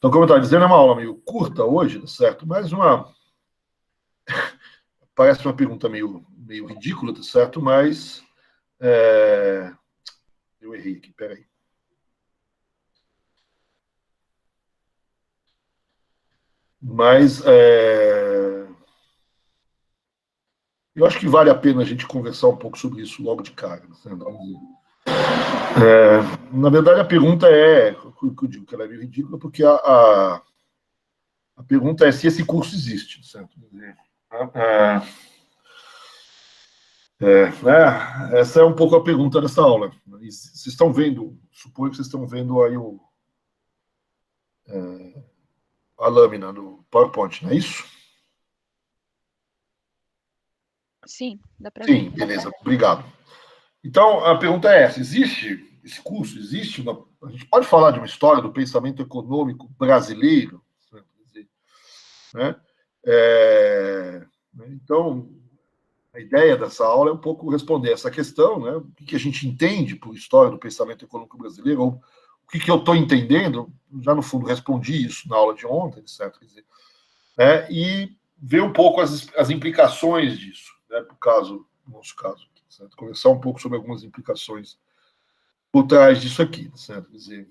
Então, como eu estava dizendo, é uma aula meio curta hoje, certo? Mas parece uma pergunta meio ridícula, certo? Mas eu errei aqui, peraí. Mas eu acho que vale a pena a gente conversar um pouco sobre isso logo de cara. Na verdade, a pergunta eu digo que ela é meio ridícula, porque a pergunta é se esse curso existe, certo? Essa é um pouco a pergunta dessa aula. Vocês estão vendo, suponho que vocês estão vendo aí a lâmina do PowerPoint, não é isso? Sim, dá para ver. Sim, beleza, obrigado. Então, a pergunta é essa: existe esse curso? A gente pode falar de uma história do pensamento econômico brasileiro? Né? Então, a ideia dessa aula é um pouco responder essa questão, né? O que a gente entende por história do pensamento econômico brasileiro, ou o que eu estou entendendo, já no fundo respondi isso na aula de ontem, certo? E ver um pouco as implicações disso, né? No nosso caso, certo? Conversar um pouco sobre algumas implicações por trás disso aqui, certo? E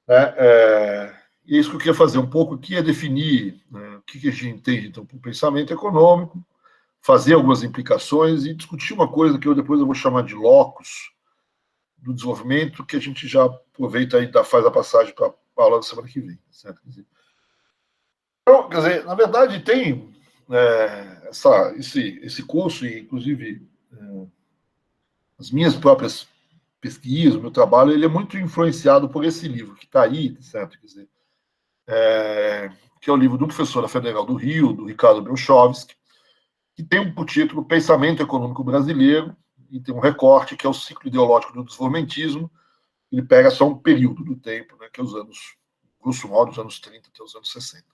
é isso que eu queria fazer um pouco aqui, é definir, né, o que a gente entende então por pensamento econômico, fazer algumas implicações e discutir uma coisa que depois eu vou chamar de locus do desenvolvimento, que a gente já aproveita e faz a passagem para a aula da semana que vem. Certo? Então, quer dizer, na verdade, tem esse curso, e inclusive as minhas próprias pesquisas, o meu trabalho, ele é muito influenciado por esse livro que está aí, certo? Quer dizer, que é o livro do professor da Federal do Rio, do Ricardo Belchovski, que tem por título Pensamento Econômico Brasileiro, e tem um recorte que é o ciclo ideológico do desenvolvimentismo. Ele pega só um período do tempo, né, que é os anos, grosso modo, os anos 30 até os anos 60.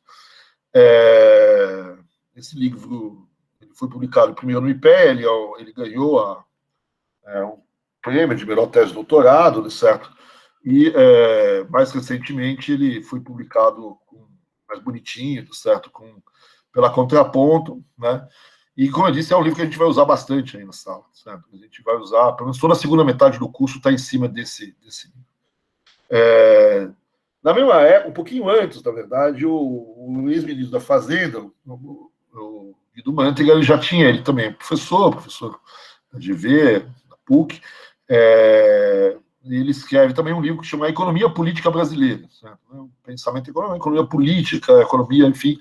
Esse livro ele foi publicado primeiro no IPE, ele ganhou o prêmio de melhor tese de doutorado, certo? E, mais recentemente, ele foi publicado mais bonitinho, certo? Pela Contraponto, né? E, como eu disse, é um livro que a gente vai usar bastante aí na sala, certo? A gente vai usar, pelo menos toda a segunda metade do curso está em cima desse livro. Na mesma época, um pouquinho antes, na verdade, o ex-ministro da Fazenda, o Guido Mantega, ele também é professor da GV, da PUC, ele escreve também um livro que chama Economia Política Brasileira, certo? Pensamento econômico, economia política, economia, enfim,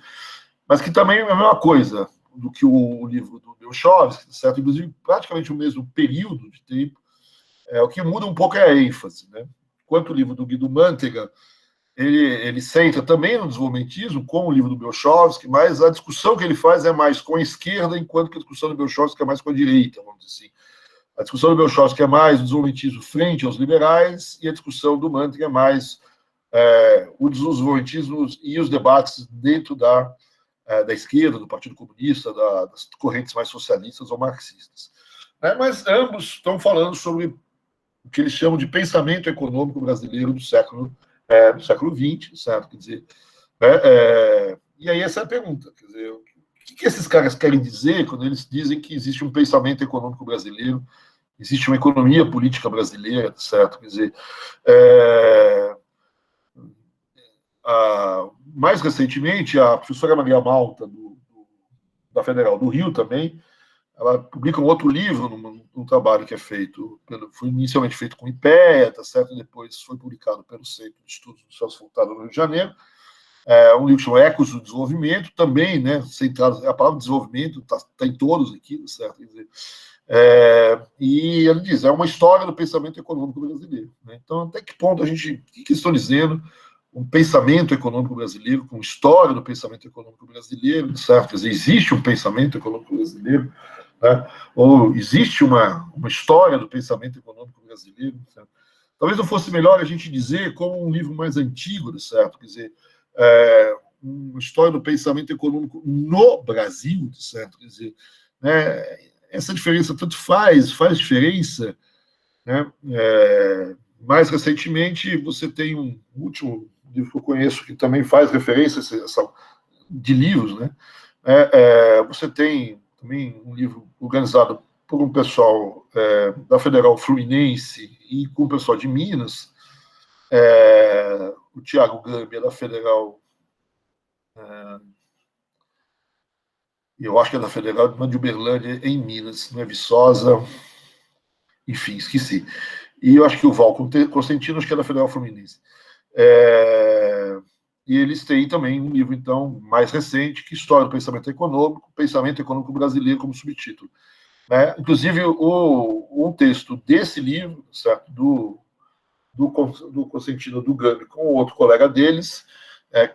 mas que também é a mesma coisa do que o livro do Belchovski, certo? Inclusive, praticamente o mesmo período de tempo. O que muda um pouco é a ênfase, né? Enquanto o livro do Guido Mantega ele centra também no desenvolvimentismo, com o livro do Belchovski, mas a discussão que ele faz é mais com a esquerda, enquanto que a discussão do Belchovski é mais com a direita, vamos dizer assim. A discussão do Belchovski é mais o desenvolvimentismo frente aos liberais, e a discussão do Mantega é mais o desenvolvimentismo e os debates dentro da esquerda, do Partido Comunista, das correntes mais socialistas ou marxistas. Mas ambos estão falando sobre o que eles chamam de pensamento econômico brasileiro do século XX, certo? Quer dizer, e aí essa é a pergunta, quer dizer, o que esses caras querem dizer quando eles dizem que existe um pensamento econômico brasileiro, existe uma economia política brasileira, certo? Quer dizer, mais recentemente, a professora Maria Malta, da Federal do Rio também, ela publica um outro livro num trabalho que foi inicialmente feito com o IPEA, tá certo? Depois foi publicado pelo Centro de Estudos do Celso Furtado no Rio de Janeiro. Um livro chamado Ecos do Desenvolvimento, também, né? Centrado, a palavra desenvolvimento está em todos aqui, tá certo? Quer dizer, e ele diz, é uma história do pensamento econômico brasileiro. Né? Então, até que ponto o que eles estão dizendo? Um pensamento econômico brasileiro, com história do pensamento econômico brasileiro, certo? Quer dizer, existe um pensamento econômico brasileiro, né? Ou existe uma história do pensamento econômico brasileiro, certo? Talvez não fosse melhor a gente dizer como um livro mais antigo, certo? Quer dizer, uma história do pensamento econômico no Brasil, certo? Quer dizer, essa diferença tanto faz diferença, né? mais recentemente, você tem um último livro que eu conheço que também faz referência de livros, né? Você tem também um livro organizado por um pessoal da Federal Fluminense e com o pessoal de Minas, o Tiago Gâmbia, da Federal, eu acho que é da Federal de Uberlândia, em Minas, não é Viçosa, enfim, esqueci. E eu acho que o Val Constantino, acho que é da Federal Fluminense. E eles têm também um livro, então, mais recente, que História do Pensamento Econômico Brasileiro, como subtítulo. Né? Inclusive, um texto desse livro, certo? Do Constantino do Gâmbia com outro colega deles,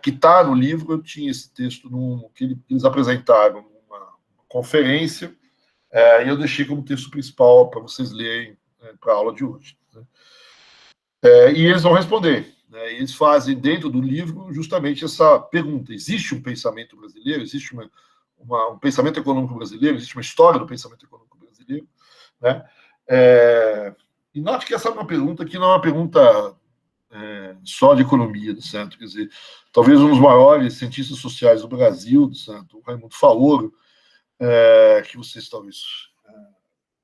que está no livro, eu tinha esse texto que eles apresentaram numa conferência, e eu deixei como texto principal para vocês lerem para a aula de hoje. Né? E eles vão responder. Né? Eles fazem dentro do livro justamente essa pergunta: existe um pensamento brasileiro? Existe um pensamento econômico brasileiro? Existe uma história do pensamento econômico brasileiro? Né? E note que essa é uma pergunta que não é uma pergunta só de economia, certo? Quer dizer, talvez um dos maiores cientistas sociais do Brasil, certo? O Raimundo Faoro, que vocês talvez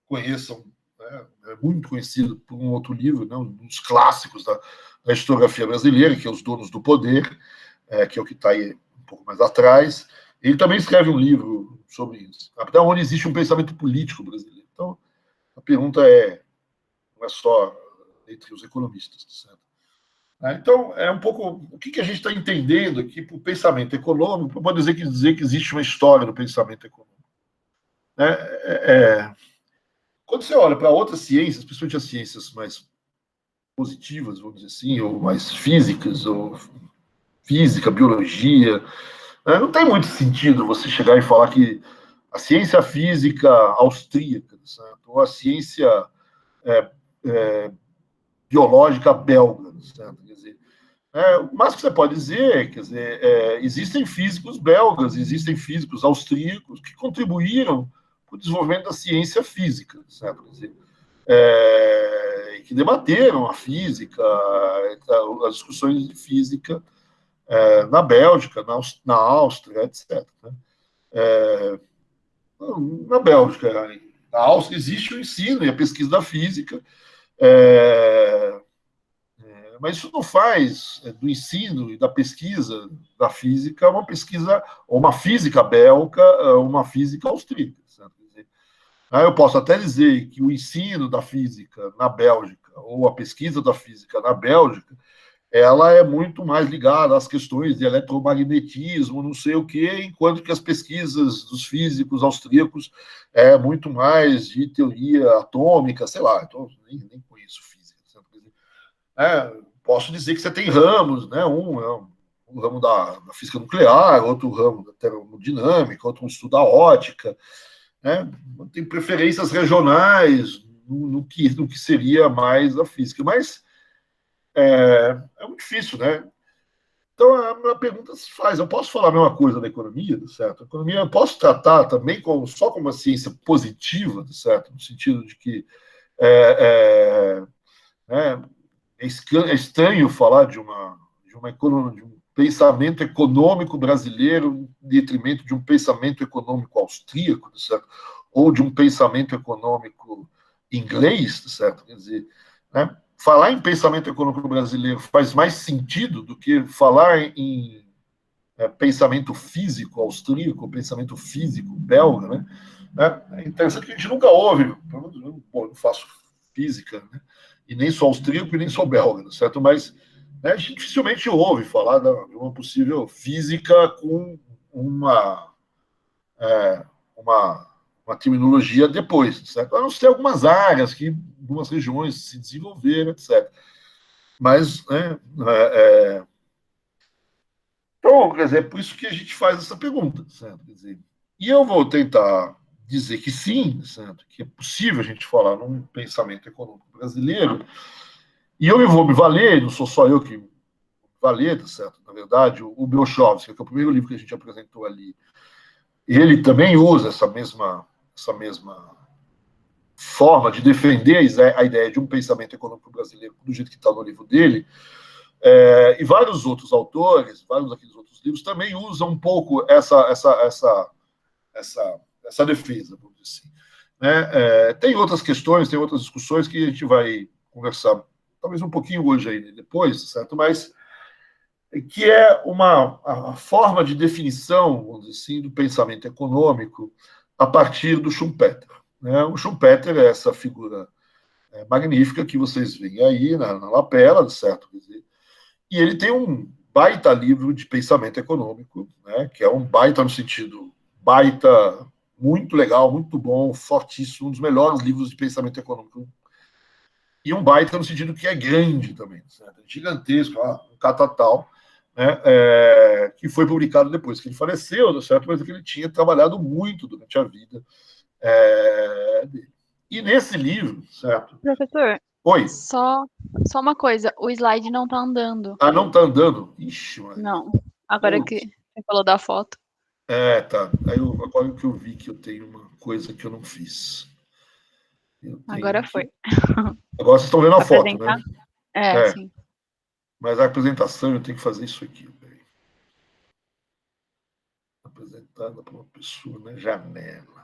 conheçam, né? É muito conhecido por um outro livro, né? Um dos clássicos da historiografia brasileira, que é Os Donos do Poder, que é o que está aí um pouco mais atrás. Ele também escreve um livro sobre isso, até onde existe um pensamento político brasileiro. Então, a pergunta não é só entre os economistas, certo? Então, é um pouco o que a gente está entendendo aqui por pensamento econômico, para dizer que existe uma história do pensamento econômico. Quando você olha para outras ciências, principalmente as ciências mais positivas, vamos dizer assim, ou mais físicas, ou física, biologia, não tem muito sentido você chegar e falar que a ciência física austríaca, certo? Ou a ciência biológica belga, certo? Quer dizer, mas o que você pode dizer, quer dizer, existem físicos belgas, existem físicos austríacos que contribuíram para o desenvolvimento da ciência física, certo? Quer dizer, que debateram a física, as discussões de física na Bélgica, na Áustria, etc. Né? Na Bélgica, na Áustria, existe o ensino e a pesquisa da física, mas isso não faz do ensino e da pesquisa da física uma pesquisa, ou uma física belga, uma física austríaca. Certo? Eu posso até dizer que o ensino da física na Bélgica, ou a pesquisa da física na Bélgica, ela é muito mais ligada às questões de eletromagnetismo, não sei o quê, enquanto que as pesquisas dos físicos austríacos é muito mais de teoria atômica, sei lá, então nem conheço física. Posso dizer que você tem ramos, né? Um é o ramo da física nuclear, outro ramo da termodinâmica, outro estuda a ótica, né? Tem preferências regionais no que seria mais a física, mas é muito difícil, né? Então, a minha pergunta se faz: eu posso falar a mesma coisa da economia, certo? A economia eu posso tratar também só como uma ciência positiva, certo? No sentido de que é estranho falar de um pensamento econômico brasileiro em detrimento de um pensamento econômico austríaco, certo? Ou de um pensamento econômico inglês, certo? Quer dizer, né? Falar em pensamento econômico brasileiro faz mais sentido do que falar em pensamento físico austríaco, pensamento físico belga, né? É interessante que a gente nunca ouve, eu não faço física, né? E nem sou austríaco e nem sou belga, certo? Mas a gente dificilmente ouve falar de uma possível física com uma terminologia depois, certo? A não ser algumas áreas que algumas regiões se desenvolveram, etc. Mas, então, quer dizer, é por isso que a gente faz essa pergunta, certo? Quer dizer, e eu vou tentar dizer que sim, certo? Que é possível a gente falar num pensamento econômico brasileiro, e eu vou me valer, não sou só eu que me valer, certo? Na verdade, o Belshovsky, que é o primeiro livro que a gente apresentou ali, ele também usa essa mesma forma de defender a ideia de um pensamento econômico brasileiro do jeito que está no livro dele, e vários outros autores, vários daqueles outros livros também usam um pouco essa defesa, vamos dizer assim. Né? Tem outras questões, tem outras discussões que a gente vai conversar, talvez um pouquinho hoje aí, depois, certo? Mas que é a forma de definição, vamos dizer assim, do pensamento econômico a partir do Schumpeter. Né? O Schumpeter é essa figura magnífica que vocês veem aí na lapela, certo? Quer dizer, e ele tem um baita livro de pensamento econômico, né? Que é um baita no sentido baita, muito legal, muito bom, fortíssimo, um dos melhores livros de pensamento econômico. E um baita no sentido que é grande também, certo? Gigantesco, um catatal, né? Que foi publicado depois que ele faleceu, certo? Mas que ele tinha trabalhado muito durante a vida dele. E nesse livro, certo? Professor, Oi. só uma coisa, o slide não tá andando. Ah, não tá andando? Ixi, Maria. Não, agora que você falou da foto. Tá. Aí agora que eu vi que eu tenho uma coisa que eu não fiz. Agora foi. Agora vocês estão vendo a foto, né? Sim. Mas a apresentação eu tenho que fazer isso aqui. Apresentada por uma pessoa na janela.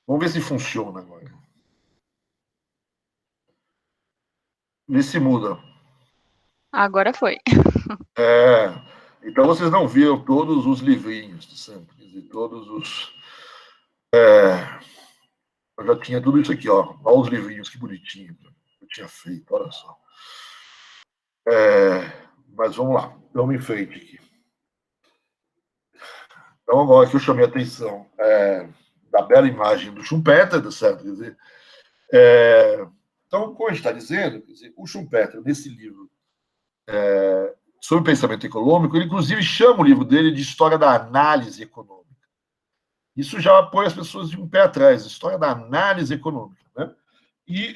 Vamos ver se funciona agora. Vê se muda. Agora foi. Então vocês não viram todos os livrinhos de sempre, quer dizer, todos os. Eu já tinha tudo isso aqui, ó. Olha os livrinhos, que bonitinho eu tinha feito, olha só. Mas vamos lá, vamos em frente aqui. Então, agora que eu chamei a atenção da bela imagem do Schumpeter, certo? Quer dizer, então, como a gente está dizendo, quer dizer, o Schumpeter, nesse livro sobre o pensamento econômico, ele inclusive chama o livro dele de História da Análise Econômica. Isso já põe as pessoas de um pé atrás, História da Análise Econômica. Né? E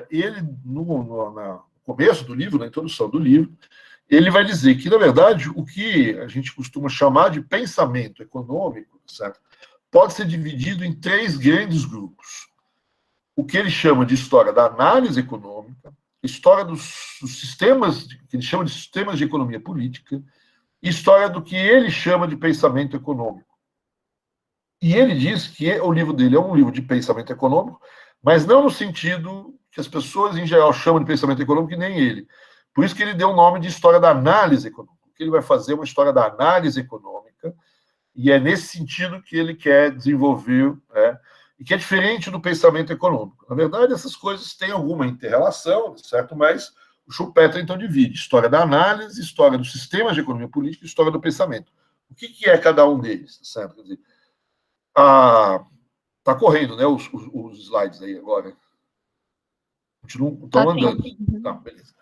ele, no começo do livro, na introdução do livro, ele vai dizer que, na verdade, o que a gente costuma chamar de pensamento econômico, certo? Pode ser dividido em 3 grandes grupos. O que ele chama de história da análise econômica, história dos sistemas, que ele chama de sistemas de economia política, e história do que ele chama de pensamento econômico. E ele diz que o livro dele é um livro de pensamento econômico, mas não no sentido que as pessoas, em geral, chamam de pensamento econômico, e nem ele. Por isso que ele deu o nome de história da análise econômica. O que ele vai fazer é uma história da análise econômica, e é nesse sentido que ele quer desenvolver, e que é diferente do pensamento econômico. Na verdade, essas coisas têm alguma inter-relação, certo? Mas o Schumpeter, então, divide história da análise, história dos sistemas de economia política e história do pensamento. O que é cada um deles, certo? Quer dizer, tá correndo, né, os slides aí agora. Estão andando. Tá, beleza.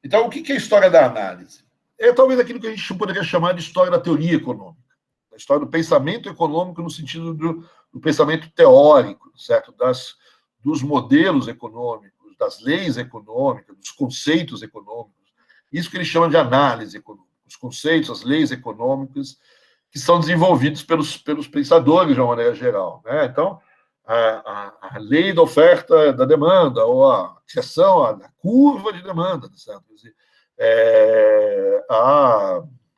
Então, o que é a história da análise? É talvez aquilo que a gente poderia chamar de história da teoria econômica. A história do pensamento econômico no sentido do pensamento teórico, certo? Dos modelos econômicos, das leis econômicas, dos conceitos econômicos. Isso que ele chama de análise econômica. Os conceitos, as leis econômicas que são desenvolvidos pelos pensadores de uma maneira geral. Né? Então, a lei da oferta da demanda, ou a criação da curva de demanda, certo? Quer dizer,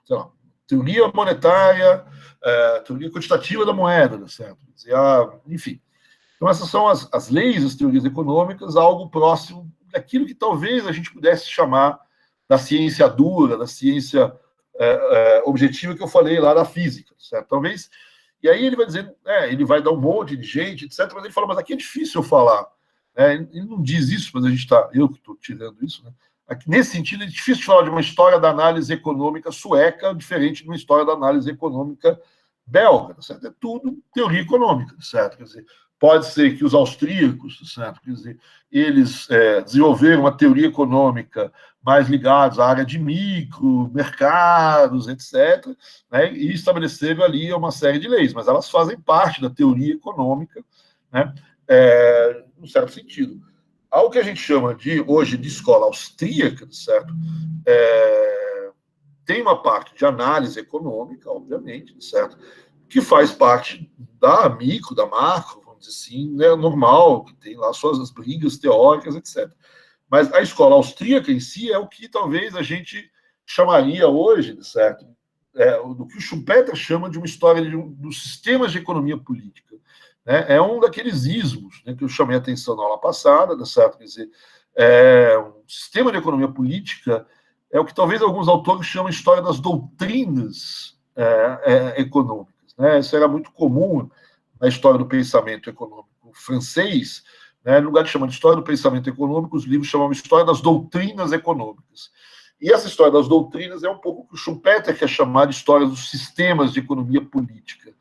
sei lá, teoria monetária, teoria quantitativa da moeda, certo? Quer dizer, enfim. Então, essas são as leis, as teorias econômicas, algo próximo daquilo que talvez a gente pudesse chamar da ciência dura, da ciência objetiva que eu falei lá da física, certo? Talvez. E aí ele vai dizer, ele vai dar um monte de gente, etc. Mas ele fala, mas aqui é difícil eu falar. Ele não diz isso, mas eu que estou tirando isso, né? Aqui, nesse sentido, é difícil falar de uma história da análise econômica sueca diferente de uma história da análise econômica belga, certo? É tudo teoria econômica, certo? Quer dizer, pode ser que os austríacos, certo? Quer dizer, eles desenvolveram uma teoria econômica mais ligados à área de micro, mercados, etc., né? E estabeleceram ali uma série de leis, mas elas fazem parte da teoria econômica, né? Num certo sentido. Algo que a gente chama hoje de escola austríaca, certo? Tem uma parte de análise econômica, obviamente, certo? Que faz parte da micro, da macro, vamos dizer assim, né, normal, que tem lá suas brigas teóricas, etc. Mas a escola austríaca em si é o que talvez a gente chamaria hoje, certo? Do que o Schumpeter chama de uma história dos sistemas de economia política. Né? É um daqueles ismos, né, que eu chamei a atenção na aula passada, certo? Quer dizer, um sistema de economia política é o que talvez alguns autores chamam de história das doutrinas econômicas. Né? Isso era muito comum na história do pensamento econômico francês. Né? No lugar de chamar de história do pensamento econômico, os livros chamavam de história das doutrinas econômicas. E essa história das doutrinas é um pouco o que o Schumpeter quer chamar de história dos sistemas de economia política.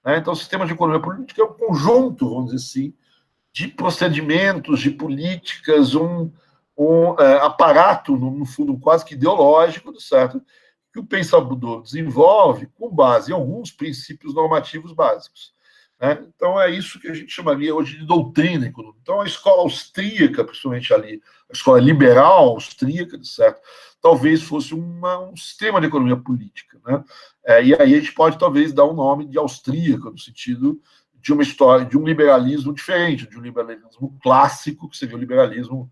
Né? Então, o sistema de economia política é um conjunto, vamos dizer assim, de procedimentos, de políticas, um aparato, no fundo, quase que ideológico, certo? Que o pensador desenvolve com base em alguns princípios normativos básicos. Né? Então, é isso que a gente chamaria hoje de doutrina econômica. Então, a escola austríaca, principalmente ali, a escola liberal austríaca, certo? Talvez fosse um sistema de economia política. Né? E aí a gente pode, talvez, dar um nome de austríaca, no sentido de uma história, de um liberalismo diferente, de um liberalismo clássico, que seria o liberalismo,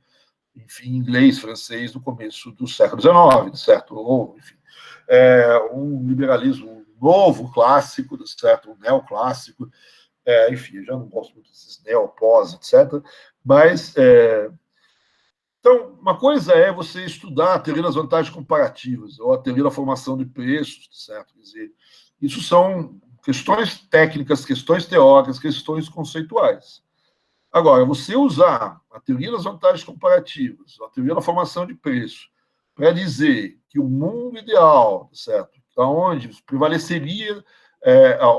enfim, inglês, francês, do começo do século XIX, certo? Ou, enfim, um liberalismo novo, clássico, certo? Um neoclássico, enfim, eu já não gosto muito desses neopós, etc. Mas, então, uma coisa é você estudar a teoria das vantagens comparativas, ou a teoria da formação de preços, certo? Quer dizer, isso são questões técnicas, questões teóricas, questões conceituais. Agora, você usar a teoria das vantagens comparativas, a teoria da formação de preço, para dizer que o mundo ideal, certo? Onde prevaleceria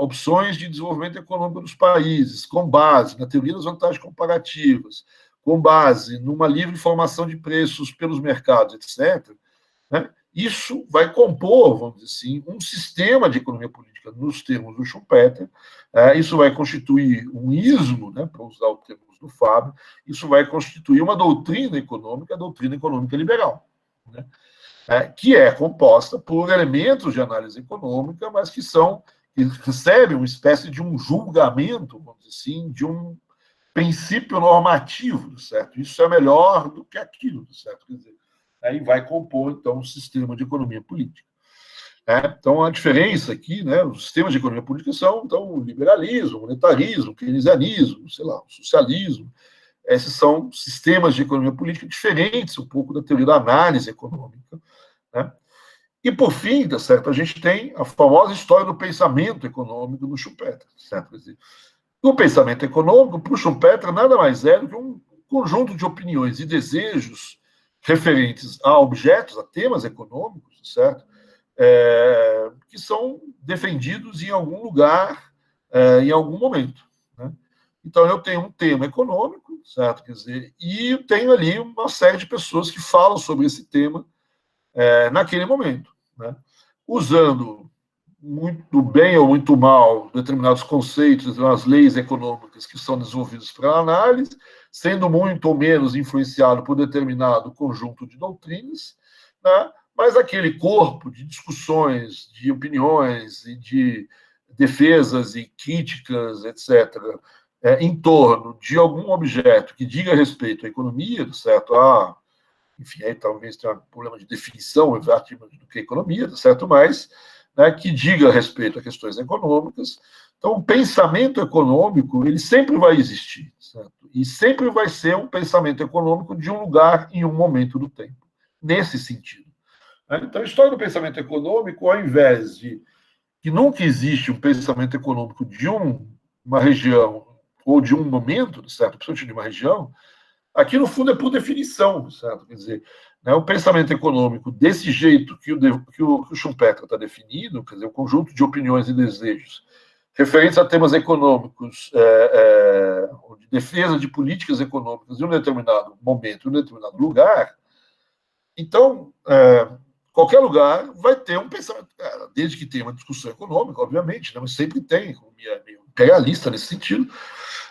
opções de desenvolvimento econômico dos países, com base na teoria das vantagens comparativas, com base numa livre formação de preços pelos mercados, etc., né? Isso vai compor, vamos dizer assim, um sistema de economia política nos termos do Schumpeter. Isso vai constituir um ismo, né, para usar os termos do Fábio, isso vai constituir uma doutrina econômica, a doutrina econômica liberal, né, que é composta por elementos de análise econômica, mas que recebem uma espécie de um julgamento, vamos dizer assim, de um princípio normativo, certo? Isso é melhor do que aquilo, certo? Quer dizer, aí vai compor, então, um sistema de economia política. Então, a diferença aqui, né, os sistemas de economia política são, então, o liberalismo, o monetarismo, o keynesianismo, sei lá, o socialismo. Esses são sistemas de economia política diferentes um pouco da teoria da análise econômica. Né? E, por fim, tá certo, a gente tem a famosa história do pensamento econômico do Schumpeter. Certo? Quer dizer, o pensamento econômico, para o Schumpeter, nada mais é do que um conjunto de opiniões e desejos referentes a objetos, a temas econômicos, certo? Que são defendidos em algum lugar, em algum momento. Né? Então, eu tenho um tema econômico, certo? Quer dizer, e tenho ali uma série de pessoas que falam sobre esse tema naquele momento, né? Usando muito bem ou muito mal determinados conceitos, determinadas leis econômicas que são desenvolvidas para análise, sendo muito ou menos influenciado por determinado conjunto de doutrinas, né? Mas aquele corpo de discussões, de opiniões e de defesas e críticas, etc., em torno de algum objeto que diga respeito à economia, certo? Enfim, aí talvez tenha um problema de definição exatamente do que é economia, certo? Mas né, que diga respeito a questões econômicas. Então, o pensamento econômico ele sempre vai existir, certo? E sempre vai ser um pensamento econômico de um lugar em um momento do tempo, nesse sentido. Então, a história do pensamento econômico, ao invés de que nunca existe um pensamento econômico de uma região ou de um momento, certo? Principalmente de uma região, aqui, no fundo, é por definição, certo? Quer dizer, né, o pensamento econômico desse jeito que o Schumpeter está definido, quer dizer, um conjunto de opiniões e desejos referentes a temas econômicos, de defesa de políticas econômicas em um determinado momento, em um determinado lugar, então, qualquer lugar vai ter um pensamento, desde que tenha uma discussão econômica, obviamente, né, mas sempre tem, economia é meio imperialista nesse sentido,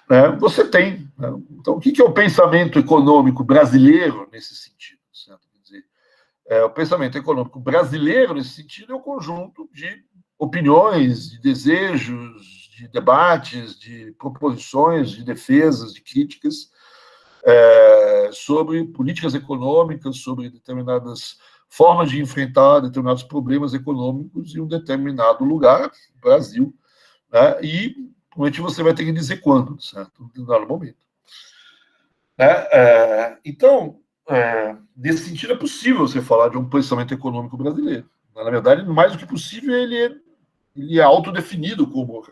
né, você tem. Né, então, o que é o pensamento econômico brasileiro nesse sentido? Certo? Quer dizer, o pensamento econômico brasileiro nesse sentido é um conjunto de opiniões, de desejos, de debates, de proposições, de defesas, de críticas sobre políticas econômicas, sobre determinadas formas de enfrentar determinados problemas econômicos em um determinado lugar, Brasil, né? E provavelmente você vai ter que dizer quando, certo? Em dado momento. Então, nesse sentido, é possível você falar de um pensamento econômico brasileiro. Na verdade, mais do que possível, ele é autodefinido como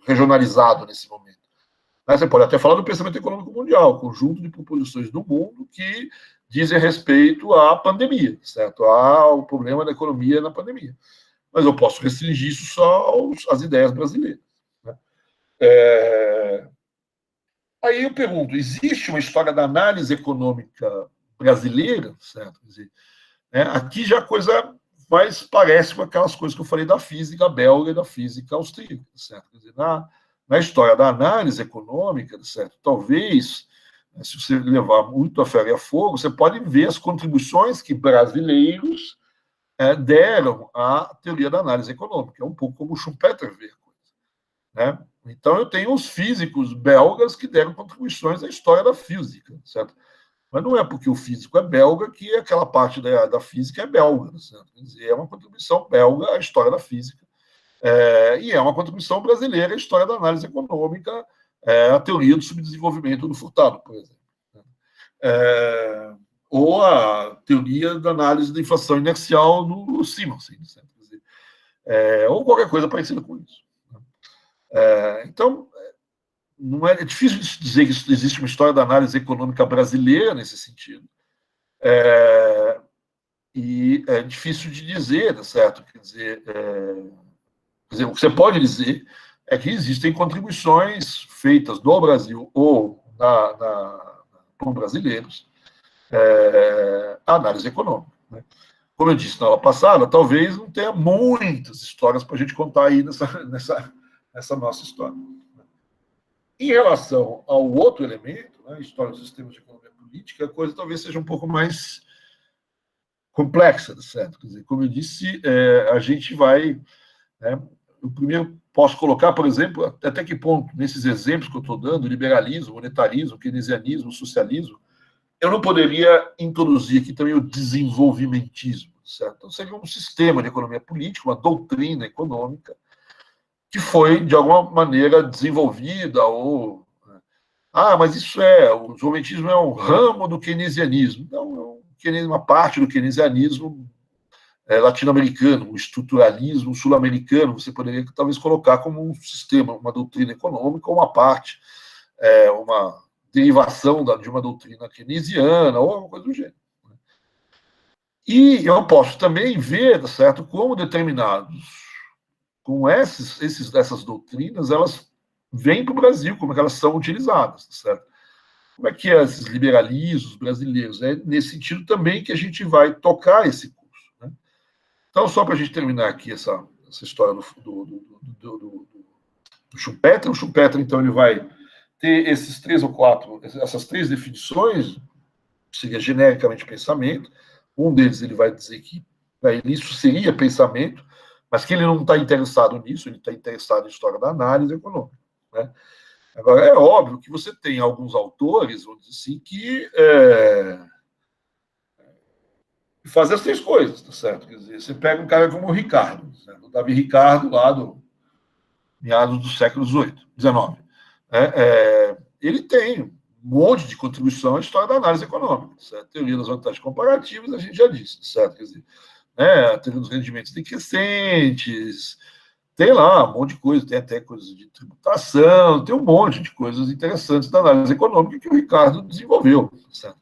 regionalizado nesse momento. Você pode até falar do pensamento econômico mundial, conjunto de proposições do mundo que dizem respeito à pandemia, certo? Ao problema da economia na pandemia. Mas eu posso restringir isso só às ideias brasileiras. Né? Aí eu pergunto, existe uma história da análise econômica brasileira, certo? Quer dizer, aqui já a coisa mais parece com aquelas coisas que eu falei da física belga e da física austríaca, certo? Quer dizer, na história da análise econômica, certo? Talvez, se você levar muito a ferro e a fogo, você pode ver as contribuições que brasileiros deram à teoria da análise econômica. É um pouco como o Schumpeter vê a coisa, né? Então, eu tenho os físicos belgas que deram contribuições à história da física, certo? Mas não é porque o físico é belga que aquela parte da física é belga, certo? Quer dizer, é uma contribuição belga à história da física, e é uma contribuição brasileira à história da análise econômica, a teoria do subdesenvolvimento do Furtado, por exemplo. Ou a teoria da análise da inflação inercial no Simonsen, certo? Quer dizer, ou qualquer coisa parecida com isso. Então, não é difícil dizer que existe uma história da análise econômica brasileira nesse sentido. E é difícil de dizer, certo? Quer dizer, o que você pode dizer é que existem contribuições feitas no Brasil ou por brasileiros à análise econômica. Né? Como eu disse na aula passada, talvez não tenha muitas histórias para a gente contar aí nessa nossa história. Em relação ao outro elemento, né, história dos sistemas de economia política, a coisa talvez seja um pouco mais complexa, certo? Quer dizer, como eu disse, a gente vai... eu primeiro posso colocar, por exemplo, até que ponto, nesses exemplos que eu estou dando, liberalismo, monetarismo, keynesianismo, socialismo, eu não poderia introduzir aqui também o desenvolvimentismo, certo? Então, seria um sistema de economia política, uma doutrina econômica, que foi, de alguma maneira, desenvolvida ou... mas o desenvolvimentismo é um ramo do keynesianismo. Não, uma parte do keynesianismo latino-americano, o estruturalismo sul-americano, você poderia talvez colocar como um sistema, uma doutrina econômica, ou uma parte, uma derivação de uma doutrina keynesiana, ou alguma coisa do gênero. E eu posso também ver, certo, como determinados, com essas doutrinas, elas vêm para o Brasil, como é que elas são utilizadas, certo? Como é que esses liberalismos brasileiros? É nesse sentido também que a gente vai tocar esse curso. Né? Então, só para a gente terminar aqui essa história do Schumpeter, o Schumpeter, então, ele vai ter essas três definições, seria genericamente pensamento. Um deles, ele vai dizer que para ele isso seria pensamento, mas que ele não está interessado nisso, ele está interessado em história da análise econômica. Né? Agora, é óbvio que você tem alguns autores, vamos dizer assim, que fazem as três coisas, tá certo? Quer dizer, você pega um cara como o Ricardo, certo? O Davi Ricardo, lá do meados do século XIX. Ele tem um monte de contribuição à história da análise econômica, certo? Teoria das vantagens comparativas, a gente já disse, certo? Quer dizer, a teoria dos rendimentos decrescentes, tem lá um monte de coisa, tem até coisas de tributação, tem um monte de coisas interessantes da análise econômica que o Ricardo desenvolveu, certo?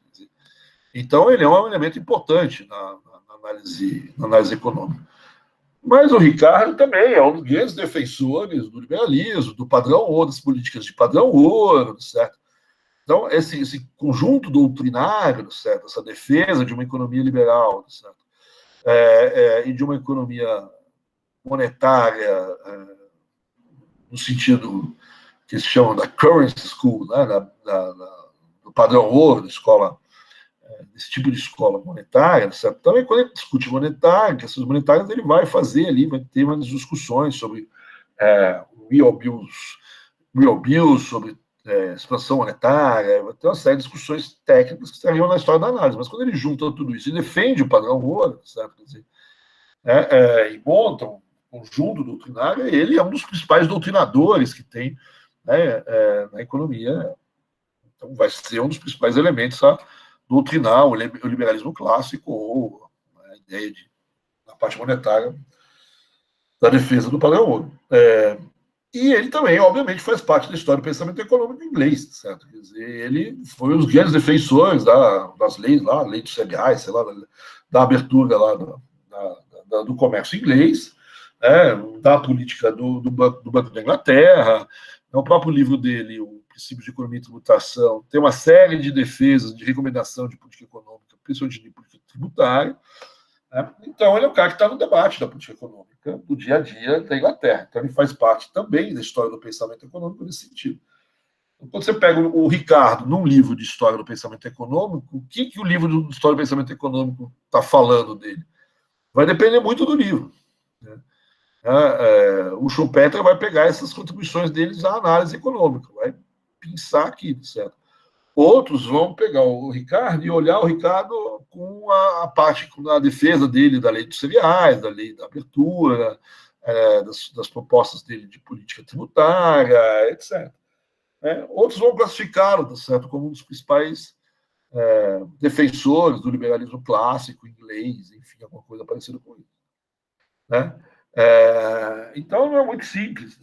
Então, ele é um elemento importante na análise econômica. Mas o Ricardo também é um dos grandes defensores do liberalismo, do padrão ouro, das políticas de padrão ouro, certo? Então, esse conjunto doutrinário, certo? Essa defesa de uma economia liberal, certo? E de uma economia monetária, no sentido que eles chamam da currency school, né? Do padrão ouro, da escola desse tipo de escola monetária, certo? Também quando ele discute monetária, questões monetárias, ele vai fazer ali, vai ter umas discussões sobre real bills, sobre expansão monetária, vai ter uma série de discussões técnicas que estariam na história da análise. Mas quando ele junta tudo isso e defende o padrão ouro, certo? Quer dizer, e monta um conjunto doutrinário, ele é um dos principais doutrinadores que tem, né, na economia. Então, vai ser um dos principais elementos a doutrinar o liberalismo clássico ou a ideia na parte monetária da defesa do padrão ouro. E ele também, obviamente, faz parte da história do pensamento econômico inglês, certo? Quer dizer, ele foi um dos grandes defensores das leis lá, lei dos cereais, sei lá, da abertura lá do comércio inglês, da política do Banco da Inglaterra. No próprio livro dele, o Princípios de Economia e Tributação, tem uma série de defesas, de recomendação de política econômica, principalmente de política tributária. Então, ele é um cara que está no debate da política econômica do dia a dia da Inglaterra. Então, ele faz parte também da história do pensamento econômico nesse sentido. Então, quando você pega o Ricardo num livro de história do pensamento econômico, o que o livro de história do pensamento econômico está falando dele? Vai depender muito do livro, né? O Schumpeter vai pegar essas contribuições deles à análise econômica, vai pensar aqui, certo? Outros vão pegar o Ricardo e olhar o Ricardo com a parte, com a defesa dele da lei dos cereais, da lei da abertura, das propostas dele de política tributária, etc. Outros vão classificá-lo, certo, como um dos principais defensores do liberalismo clássico inglês, enfim, alguma coisa parecida com isso, né? Então não é muito simples.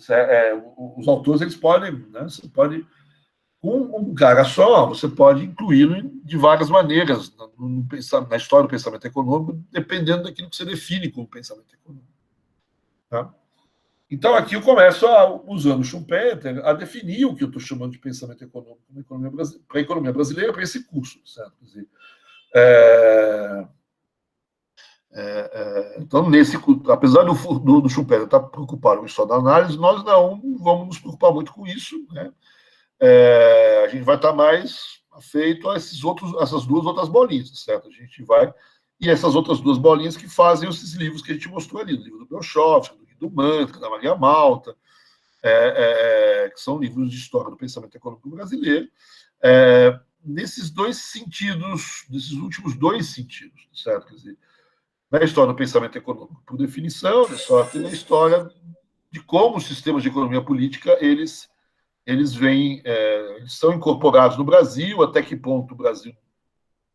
Os autores, eles podem, né, você pode, com um cara só, você pode incluí-lo de várias maneiras na história do pensamento econômico, dependendo daquilo que você define como pensamento econômico. Tá? Então, aqui eu começo, usando o Schumpeter, a definir o que eu estou chamando de pensamento econômico para a economia brasileira, para esse curso. Certo? Quer dizer, então, apesar do Schumpeter estar preocupado com a história da análise, nós não vamos nos preocupar muito com isso, né? A gente vai estar mais afeito a essas duas outras bolinhas, certo? A gente vai... E essas outras duas bolinhas que fazem esses livros que a gente mostrou ali, o livro do Belchoff, do Guido Mantega, da Maria Malta, que são livros de história do pensamento econômico brasileiro, nesses dois sentidos, nesses últimos dois sentidos, certo? Quer dizer, na história do pensamento econômico, por definição, só que na história de como os sistemas de economia política eles são incorporados no Brasil, até que ponto o Brasil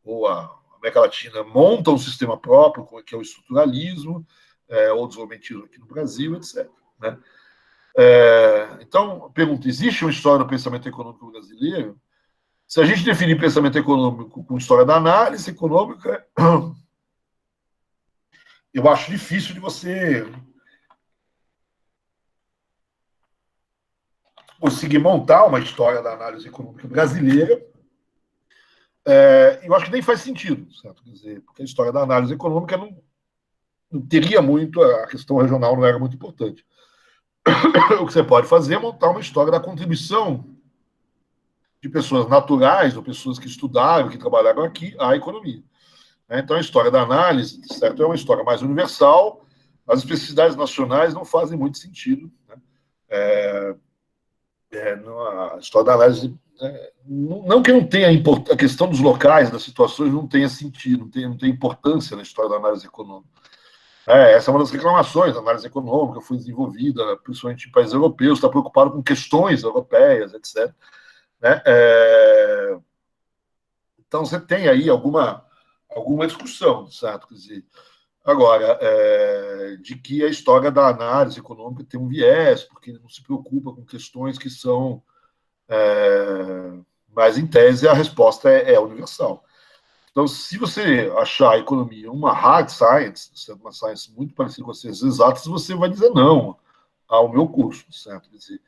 ou a América Latina monta um sistema próprio, que é o estruturalismo, ou o desenvolvimentismo aqui no Brasil, etc. Né? Então, pergunta, existe uma história do pensamento econômico brasileiro? Se a gente definir pensamento econômico com história da análise econômica, eu acho difícil de você conseguir montar uma história da análise econômica brasileira. Eu acho que nem faz sentido, certo? Quer dizer, porque a história da análise econômica não teria muito, a questão regional não era muito importante. O que você pode fazer é montar uma história da contribuição de pessoas naturais, ou pessoas que estudaram, que trabalharam aqui, à economia. Então, a história da análise, certo, é uma história mais universal, as especificidades nacionais não fazem muito sentido. Né? A história da análise, não que não tenha a questão dos locais, das situações, não tenha sentido, não tem importância na história da análise econômica. Essa é uma das reclamações. A análise econômica foi desenvolvida, principalmente em países europeus, está preocupado com questões europeias, etc. Né? Então, você tem aí alguma discussão, certo? Quer dizer, agora, de que a história da análise econômica tem um viés, porque ele não se preocupa com questões que são... mas, em tese, a resposta é universal. Então, se você achar a economia uma hard science, uma science muito parecida com as ciências exatas, você vai dizer não ao meu curso, certo? Quer dizer,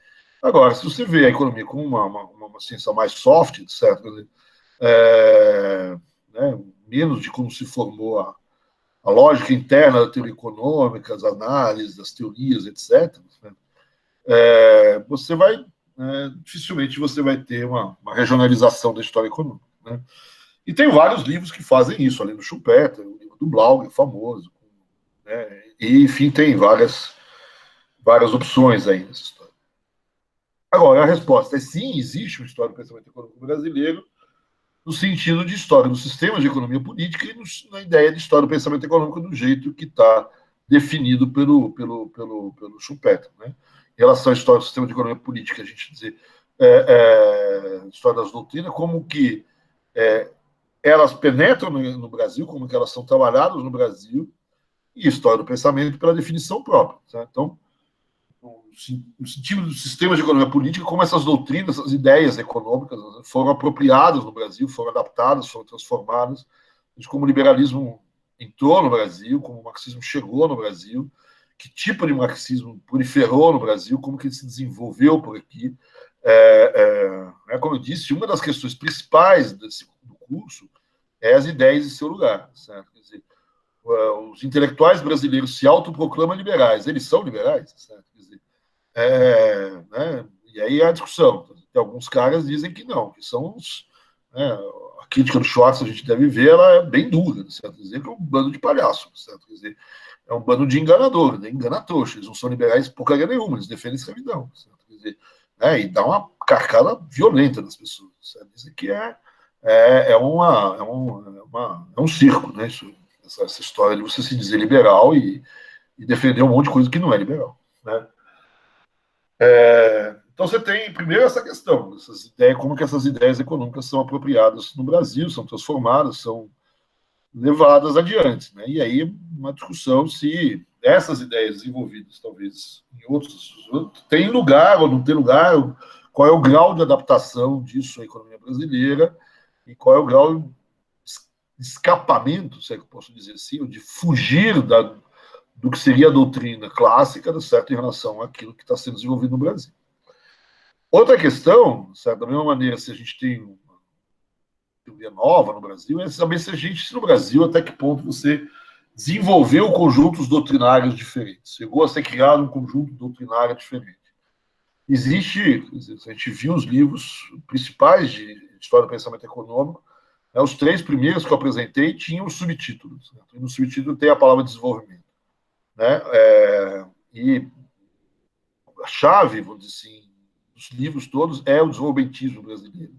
agora, se você vê a economia como uma ciência mais soft, certo? Quer dizer, menos de como se formou a lógica interna da teoria econômica, as análises, as teorias, etc., né? Você vai... dificilmente você vai ter uma regionalização da história econômica. Né? E tem vários livros que fazem isso, além do Schumpeter, o livro do Blau, famoso, né? E, enfim, tem várias opções aí nessa história. Agora, a resposta é sim, existe uma história do pensamento econômico brasileiro, no sentido de história do sistema de economia política e na ideia de história do pensamento econômico do jeito que está definido pelo Schumpeter. Né? Em relação à história do sistema de economia política, a gente dizer história das doutrinas, como que elas penetram no Brasil, como que elas são trabalhadas no Brasil, e história do pensamento pela definição própria. Tá? Então, no sentido do sistema de economia política, como essas doutrinas, essas ideias econômicas foram apropriadas no Brasil, foram adaptadas, foram transformadas, de como o liberalismo entrou no Brasil, como o marxismo chegou no Brasil, que tipo de marxismo proliferou no Brasil, como que ele se desenvolveu por aqui. Como eu disse, uma das questões principais do curso é as ideias em seu lugar. Certo? Quer dizer, os intelectuais brasileiros se autoproclamam liberais. Eles são liberais? Certo? Quer dizer, né? E aí a discussão. Alguns caras dizem que não, que são os... a crítica do Schwartz, a gente deve ver, ela é bem dura, certo? Quer dizer, que é um bando de palhaços, certo? Quer dizer, é um bando de enganador, né? Engana-trouxa. Eles não são liberais porcaria nenhuma, eles defendem a escravidão, certo? Quer dizer, e dá uma carcada violenta nas pessoas, certo? Dizem que é um circo, né? Essa história de você se dizer liberal e defender um monte de coisa que não é liberal, né? Então você tem primeiro essa questão, essas ideias, como que essas ideias econômicas são apropriadas no Brasil, são transformadas, são levadas adiante, né? E aí uma discussão se essas ideias desenvolvidas, talvez em outros, tem lugar ou não tem lugar, qual é o grau de adaptação disso à economia brasileira e qual é o grau de escapamento, se é que eu posso dizer assim, ou de fugir do que seria a doutrina clássica, certo, em relação àquilo que está sendo desenvolvido no Brasil. Outra questão, certo, da mesma maneira, se a gente tem uma teoria nova no Brasil, é saber se no Brasil, até que ponto você desenvolveu conjuntos doutrinários diferentes, chegou a ser criado um conjunto doutrinário diferente. Existe, a gente viu os livros principais de história do pensamento econômico, os 3 primeiros que eu apresentei tinham subtítulos, né? E no subtítulo tem a palavra desenvolvimento. Né? E a chave, vamos dizer assim, dos livros todos é o desenvolvimentismo brasileiro,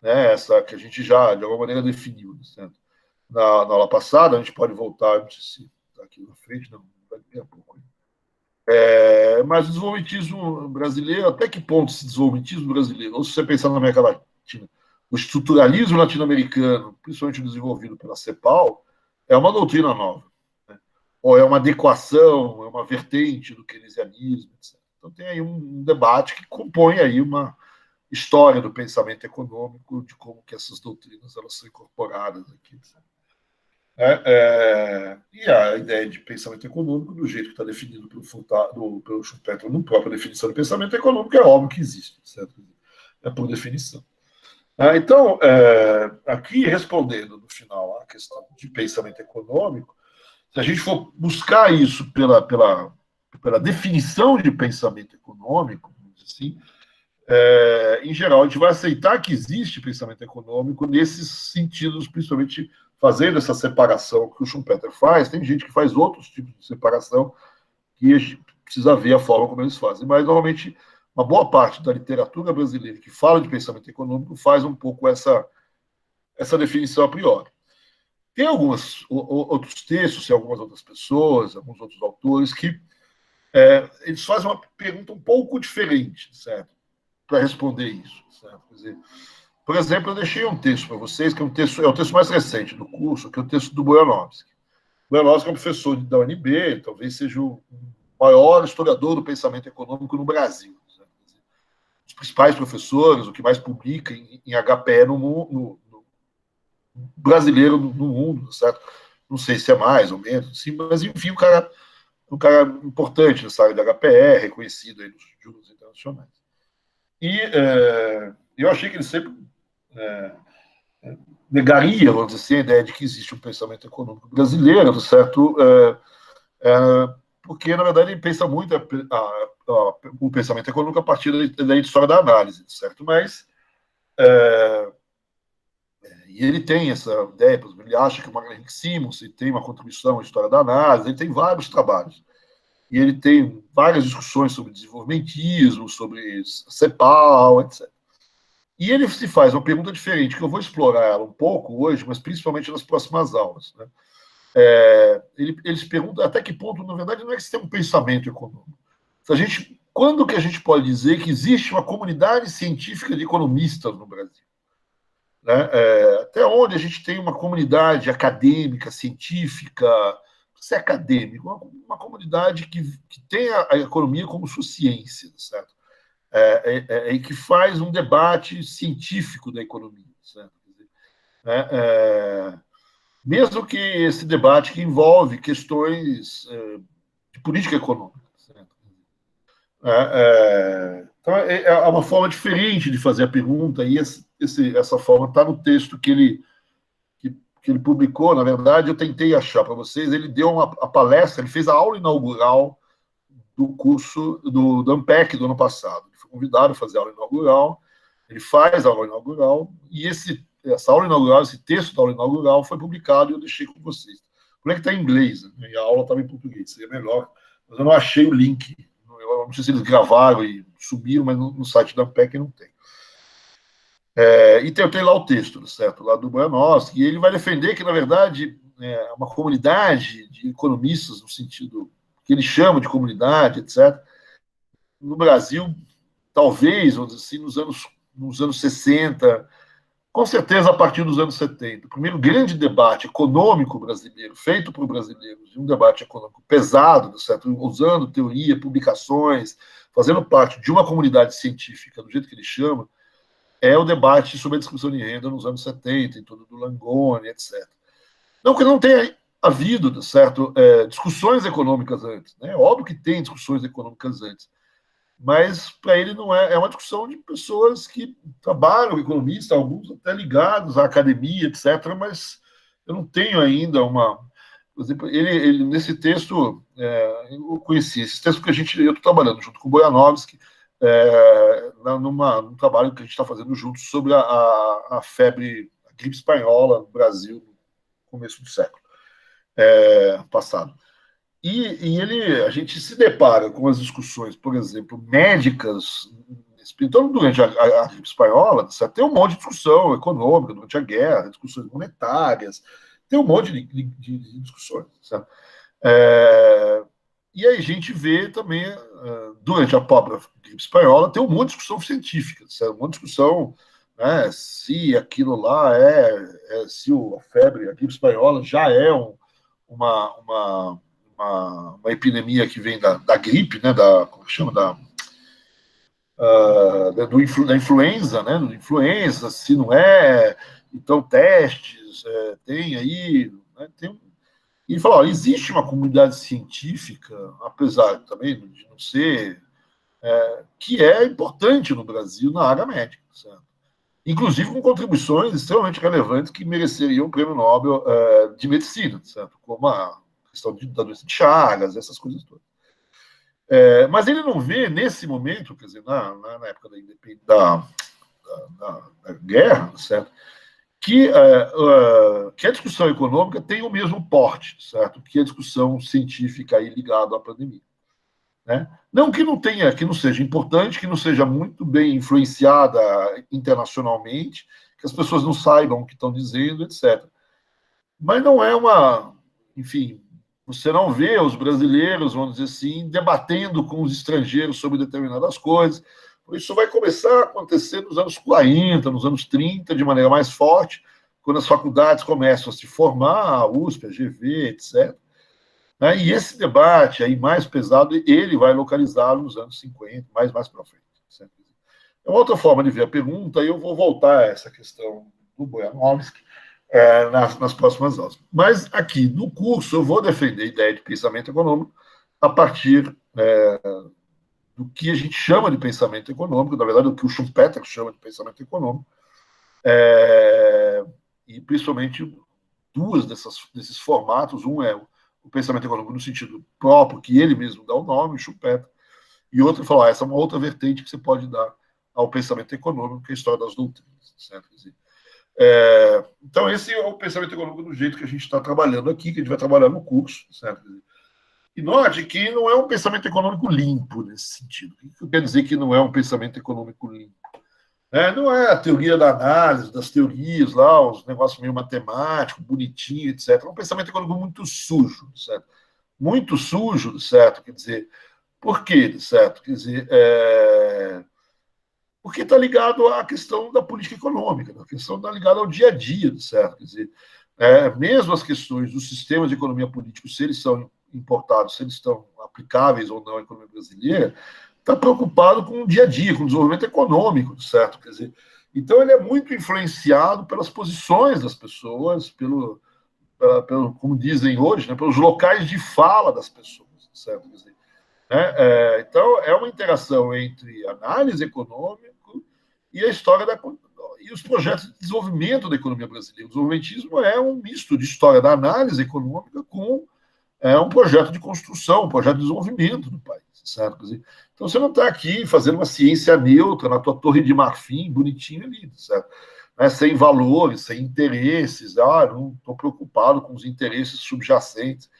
né? Essa que a gente já, de alguma maneira, definiu. Certo? Na aula passada, a gente pode voltar, não sei se está aqui na frente, não, vai ter a pouco. Mas o desenvolvimentismo brasileiro, até que ponto esse desenvolvimentismo brasileiro, ou se você pensar na América Latina, o estruturalismo latino-americano, principalmente desenvolvido pela CEPAL, é uma doutrina nova. Ou é uma adequação, é uma vertente do keynesianismo, etc. Então tem aí um debate que compõe aí uma história do pensamento econômico, de como que essas doutrinas elas são incorporadas aqui. E a ideia de pensamento econômico, do jeito que está definido pelo Schumpeter, na própria definição de pensamento econômico, é óbvio que existe, certo? É por definição. Então, aqui respondendo no final a questão de pensamento econômico, se a gente for buscar isso pela definição de pensamento econômico, assim, em geral, a gente vai aceitar que existe pensamento econômico nesses sentidos, principalmente fazendo essa separação que o Schumpeter faz. Tem gente que faz outros tipos de separação que a gente precisa ver a forma como eles fazem. Mas, normalmente, uma boa parte da literatura brasileira que fala de pensamento econômico faz um pouco essa definição a priori. Tem alguns outros textos, e algumas outras pessoas, alguns outros autores que eles fazem uma pergunta um pouco diferente, certo? Para responder isso, certo? Quer dizer, por exemplo, eu deixei um texto para vocês, que é o texto mais recente do curso, que é o texto do Boyanovsky. O Boyanovsky é um professor da UNB, talvez seja o maior historiador do pensamento econômico no Brasil. Certo? Dizer, os principais professores, o que mais publica em HPE no brasileiro no mundo, certo? Não sei se é mais ou menos, sim, mas enfim, um cara importante nessa área da HPE, reconhecido aí nos juros internacionais. E eu achei que ele sempre negaria, vamos dizer assim, a ideia de que existe um pensamento econômico brasileiro, certo? Porque, na verdade, ele pensa muito o pensamento econômico a partir da história da análise, certo? Mas E ele tem essa ideia, por exemplo, ele acha que o Henrique Simons tem uma contribuição à história da análise, ele tem vários trabalhos. E ele tem várias discussões sobre desenvolvimentismo, sobre CEPAL, etc. E ele se faz uma pergunta diferente, que eu vou explorar ela um pouco hoje, mas principalmente nas próximas aulas. Né? Ele se pergunta até que ponto, na verdade, não é que se tem um pensamento econômico. Quando que a gente pode dizer que existe uma comunidade científica de economistas no Brasil? Né? Até onde a gente tem uma comunidade acadêmica, científica, se é acadêmica, uma comunidade que tem a economia como sua ciência, certo? E que faz um debate científico da economia, certo? Mesmo que esse debate que envolve questões de política econômica. Certo? Então, é uma forma diferente de fazer a pergunta, e essa forma está no texto que ele publicou. Na verdade, eu tentei achar para vocês. Ele deu a palestra, ele fez a aula inaugural do curso do Ampec do ano passado. Ele foi convidado a fazer a aula inaugural, ele faz a aula inaugural, e essa aula inaugural, esse texto da aula inaugural foi publicado e eu deixei com vocês. Como é que está em inglês, né? E a aula estava em português, seria melhor, mas eu não achei o link. Eu não sei se eles gravaram e subiram, mas no site da Ampec não tem. E tem lá o texto, certo? Lá do Bojanowski, e ele vai defender que, na verdade, uma comunidade de economistas, no sentido que ele chama de comunidade, etc., no Brasil, talvez, vamos dizer assim, nos anos 60, com certeza a partir dos anos 70. O primeiro grande debate econômico brasileiro, feito por brasileiros, um debate econômico pesado, certo? Usando teoria, publicações, fazendo parte de uma comunidade científica, do jeito que ele chama, é o debate sobre a distribuição de renda nos anos 70, em torno do Langoni, etc. Não que não tenha havido, certo, discussões econômicas antes. Né? Óbvio que tem discussões econômicas antes, mas para ele não é uma discussão de pessoas que trabalham, economistas, alguns até ligados à academia, etc., mas eu não tenho ainda uma... Por exemplo, ele nesse texto, eu conheci esse texto que eu estou trabalhando junto com o Bojanowski, num trabalho que a gente está fazendo juntos sobre a febre, a gripe espanhola no Brasil no começo do século passado. E a gente se depara com as discussões, por exemplo, médicas, então, durante a gripe espanhola, tem um monte de discussão econômica, durante a guerra, discussões monetárias, tem um monte de discussões. Certo? E aí a gente vê também, durante a própria gripe espanhola, tem um monte de discussão científica, certo? Um monte de discussão, né, se aquilo lá se a febre, a gripe espanhola já é uma epidemia que vem da gripe, né, como que chama, da influenza, né, do influenza, se não é, então testes, tem aí, né, e ele falou, olha, existe uma comunidade científica, apesar também de não ser, que é importante no Brasil na área médica, certo? Inclusive com contribuições extremamente relevantes que mereceriam o Prêmio Nobel de Medicina, certo? Como a questão da doença de Chagas, essas coisas todas. Mas ele não vê, nesse momento, quer dizer, na época da guerra, certo? Que a discussão econômica tem o mesmo porte, certo? Que a discussão científica aí ligada à pandemia. Né? Não que não seja importante, que não seja muito bem influenciada internacionalmente, que as pessoas não saibam o que estão dizendo, etc. Mas não é enfim, você não vê os brasileiros, vamos dizer assim, debatendo com os estrangeiros sobre determinadas coisas. Isso vai começar a acontecer nos anos 40, nos anos 30, de maneira mais forte, quando as faculdades começam a se formar, a USP, a GV, etc. E esse debate aí mais pesado, ele vai localizá-lo nos anos 50, mais para frente. Certo? É uma outra forma de ver a pergunta, e eu vou voltar a essa questão do Bojanowski nas próximas aulas. Mas aqui, no curso, eu vou defender a ideia de pensamento econômico a partir do que a gente chama de pensamento econômico, na verdade, o que o Schumpeter chama de pensamento econômico, e principalmente duas desses formatos. Um é o pensamento econômico no sentido próprio, que ele mesmo dá o nome, o Schumpeter, e outro fala, essa é uma outra vertente que você pode dar ao pensamento econômico, que é a história das doutrinas. Certo? Então, esse é o pensamento econômico do jeito que a gente está trabalhando aqui, que a gente vai trabalhar no curso, certo? E note que não é um pensamento econômico limpo nesse sentido. O que quer dizer que não é um pensamento econômico limpo? Não é a teoria da análise, das teorias lá, os negócios meio matemáticos, bonitinho, etc. É um pensamento econômico muito sujo, certo? Muito sujo, certo? Quer dizer, por quê, certo? Quer dizer, porque está ligado à questão da política econômica, a questão está ligada ao dia a dia, certo? Quer dizer, mesmo as questões dos sistemas de economia política, se eles são importados, se eles estão aplicáveis ou não à economia brasileira, está preocupado com o dia a dia, com o desenvolvimento econômico, certo? Quer dizer, então ele é muito influenciado pelas posições das pessoas, pelo como dizem hoje, né, pelos locais de fala das pessoas, certo? Quer dizer, então é uma interação entre análise econômica e a história e os projetos de desenvolvimento da economia brasileira. O desenvolvimentismo é um misto de história da análise econômica com um projeto de construção, um projeto de desenvolvimento do país, certo? Quer dizer, então você não está aqui fazendo uma ciência neutra na tua torre de marfim, bonitinho ali, certo? Sem valores, sem interesses, não estou preocupado com os interesses subjacentes.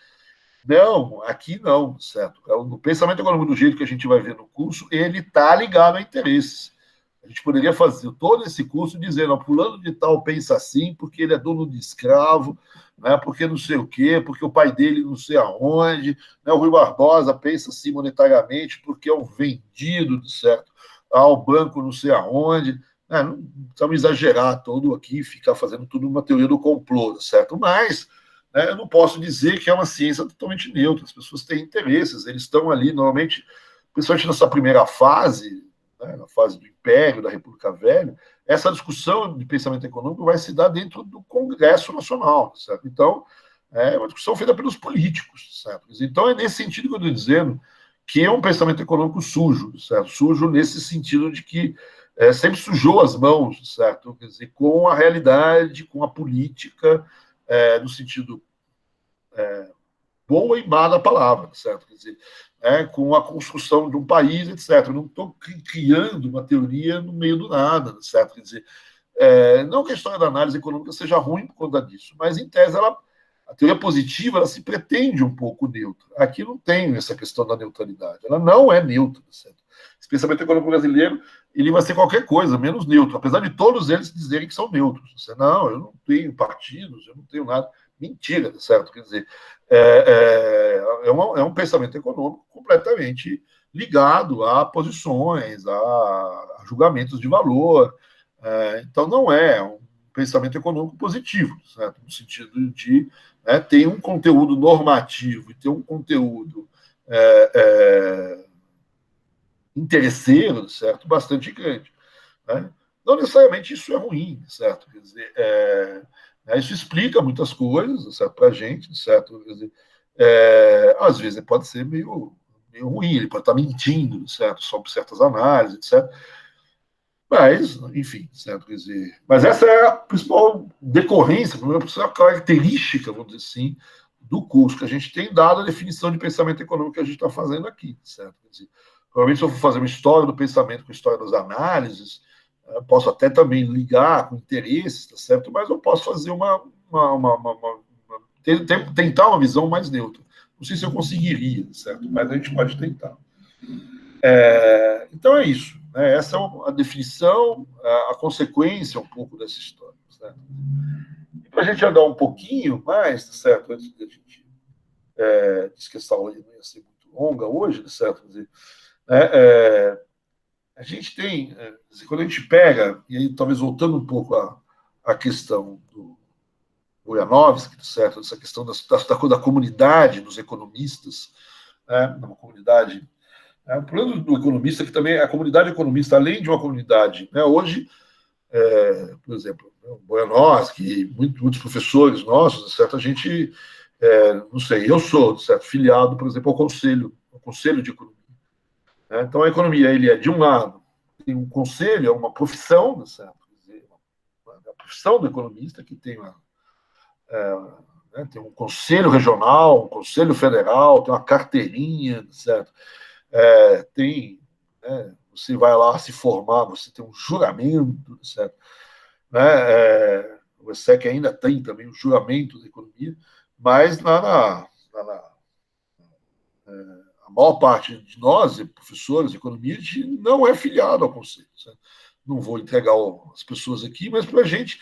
Não, aqui não, certo? O pensamento econômico do jeito que a gente vai ver no curso, ele está ligado a interesses. A gente poderia fazer todo esse curso dizendo, fulano de tal pensa assim, porque ele é dono de escravo, né, porque não sei o quê, porque o pai dele não sei aonde, né, o Rui Barbosa pensa assim monetariamente porque é um vendido, certo, ao banco não sei aonde. Não precisamos exagerar todo aqui, ficar fazendo tudo uma teoria do complô, certo? Mas eu não posso dizer que é uma ciência totalmente neutra, as pessoas têm interesses, eles estão ali, normalmente, principalmente nessa primeira fase, na fase do Império, da República Velha, essa discussão de pensamento econômico vai se dar dentro do Congresso Nacional, certo? Então, é uma discussão feita pelos políticos, certo? Então, é nesse sentido que eu estou dizendo que é um pensamento econômico sujo, certo? Sujo nesse sentido de que sempre sujou as mãos, certo? Quer dizer, com a realidade, com a política, no sentido boa e má da palavra, certo? Quer dizer, com a construção de um país, etc. Eu não estou criando uma teoria no meio do nada, certo? Quer dizer, não que a história da análise econômica seja ruim por conta disso, mas, em tese, a teoria positiva ela se pretende um pouco neutra. Aqui não tem essa questão da neutralidade. Ela não é neutra, certo? Esse pensamento econômico brasileiro ele vai ser qualquer coisa, menos neutro, apesar de todos eles dizerem que são neutros. Você, não, eu não tenho partidos, eu não tenho nada. Mentira, certo? Quer dizer, é um pensamento econômico completamente ligado a posições, a julgamentos de valor. Então, não é um pensamento econômico positivo, certo? No sentido de ter um conteúdo normativo e ter um conteúdo interesseiro, certo? Bastante grande. Né? Não necessariamente isso é ruim, certo? Quer dizer, isso explica muitas coisas, certo, para a gente, certo? Quer dizer, às vezes pode ser meio ruim, ele pode estar mentindo, certo, sobre certas análises, etc. Mas, enfim, certo? Quer dizer, mas essa é a principal decorrência, a principal característica, vamos dizer assim, do curso, que a gente tem dado a definição de pensamento econômico que a gente está fazendo aqui, certo? Quer dizer, provavelmente, se eu for fazer uma história do pensamento com a história das análises, posso até também ligar com interesses, tá certo? Mas eu posso fazer tentar uma visão mais neutra. Não sei se eu conseguiria, certo? Mas a gente pode tentar. Então é isso. Essa é a definição, a consequência um pouco dessa história. Certo? E para a gente andar um pouquinho mais, tá certo? Antes de a gente disse que essa aula não ia ser muito longa hoje, tá certo? Quer dizer, a gente tem, quando a gente pega, e aí talvez voltando um pouco à questão do Boyanovsky, certo? Essa questão da comunidade dos economistas, uma comunidade. O problema do economista é que também a comunidade economista, além de uma comunidade, hoje, por exemplo, o Boyanovsky, muitos professores nossos, certo? A gente, não sei, eu sou, certo, filiado, por exemplo, ao Conselho de Economia. Então, a economia, ele é, de um lado, tem um conselho, é uma profissão, certo? Quer dizer, a profissão do economista, que tem tem um conselho regional, um conselho federal, tem uma carteirinha, certo? Tem, você vai lá se formar, você tem um juramento, certo? né? O ESSEC ainda tem também o juramento da economia, mas a maior parte de nós, professores de economia, a gente não é filiado ao conselho. Certo? Não vou entregar as pessoas aqui, mas para a gente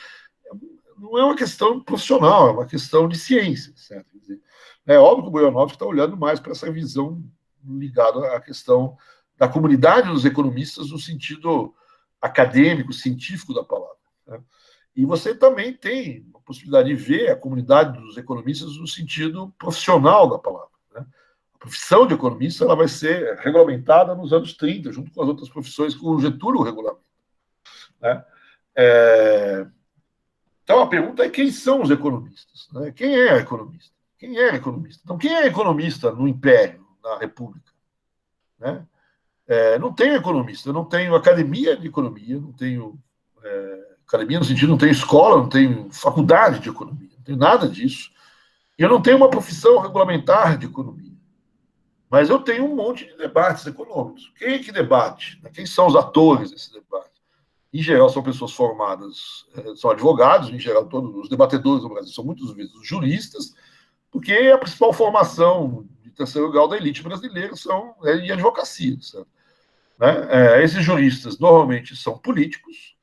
não é uma questão profissional, é uma questão de ciência. Certo? Quer dizer, é óbvio que o Boyanovski está olhando mais para essa visão ligada à questão da comunidade dos economistas no sentido acadêmico, científico da palavra. Né? E você também tem a possibilidade de ver a comunidade dos economistas no sentido profissional da palavra. Né? A profissão de economista ela vai ser regulamentada nos anos 30, junto com as outras profissões que o Getúlio regulamenta. Né? Então, a pergunta é quem são os economistas? Né? Quem é economista? Quem é economista? Então, quem é economista no Império, na República? Né? Não tenho economista, eu não tenho academia de economia, não tenho academia no sentido, não tenho escola, não tenho faculdade de economia, não tenho nada disso. E eu não tenho uma profissão regulamentar de economia. Mas eu tenho um monte de debates econômicos. Quem é que debate? Quem são os atores desse debate? Em geral, são pessoas formadas, são advogados, em geral, todos os debatedores do Brasil são muitas vezes juristas, porque a principal formação de terceiro grau da elite brasileira é de advocacia. Certo? Né? Esses juristas normalmente são políticos,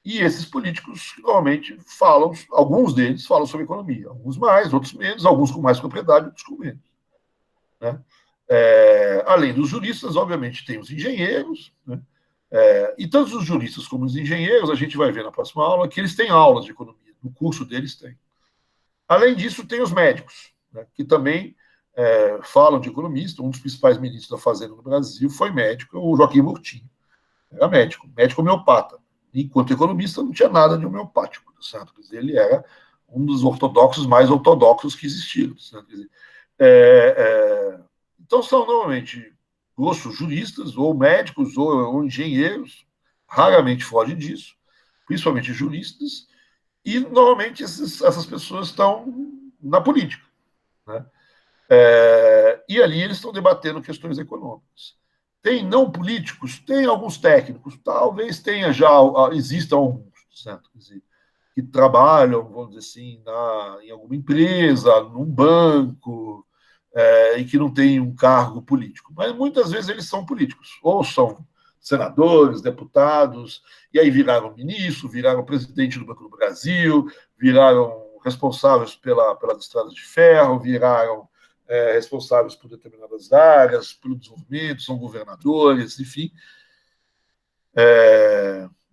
e esses políticos normalmente falam, alguns deles falam sobre economia, alguns mais, outros menos, alguns com mais propriedade, outros com menos. Né? Além dos juristas, obviamente, tem os engenheiros, né? E tanto os juristas como os engenheiros, a gente vai ver na próxima aula, que eles têm aulas de economia, no curso deles tem. Além disso, tem os médicos, né? Que também falam de economista. Um dos principais ministros da Fazenda no Brasil foi médico, o Joaquim Murtinho. Era médico homeopata. Enquanto economista, não tinha nada de homeopático. Certo? Quer dizer, ele era um dos ortodoxos mais ortodoxos que existiram. Certo? Quer dizer, então, são normalmente juristas, ou médicos, ou engenheiros, raramente foge disso, principalmente juristas, e normalmente essas pessoas estão na política. Né? E ali eles estão debatendo questões econômicas. Tem não políticos, tem alguns técnicos, talvez existam alguns, certo? Quer dizer, que trabalham, vamos dizer assim, em alguma empresa, num banco, e que não tem um cargo político. Mas muitas vezes eles são políticos, ou são senadores, deputados, e aí viraram ministro, viraram presidente do Banco do Brasil, viraram responsáveis pelas estradas de ferro, viraram responsáveis por determinadas áreas, pelo desenvolvimento, são governadores, enfim.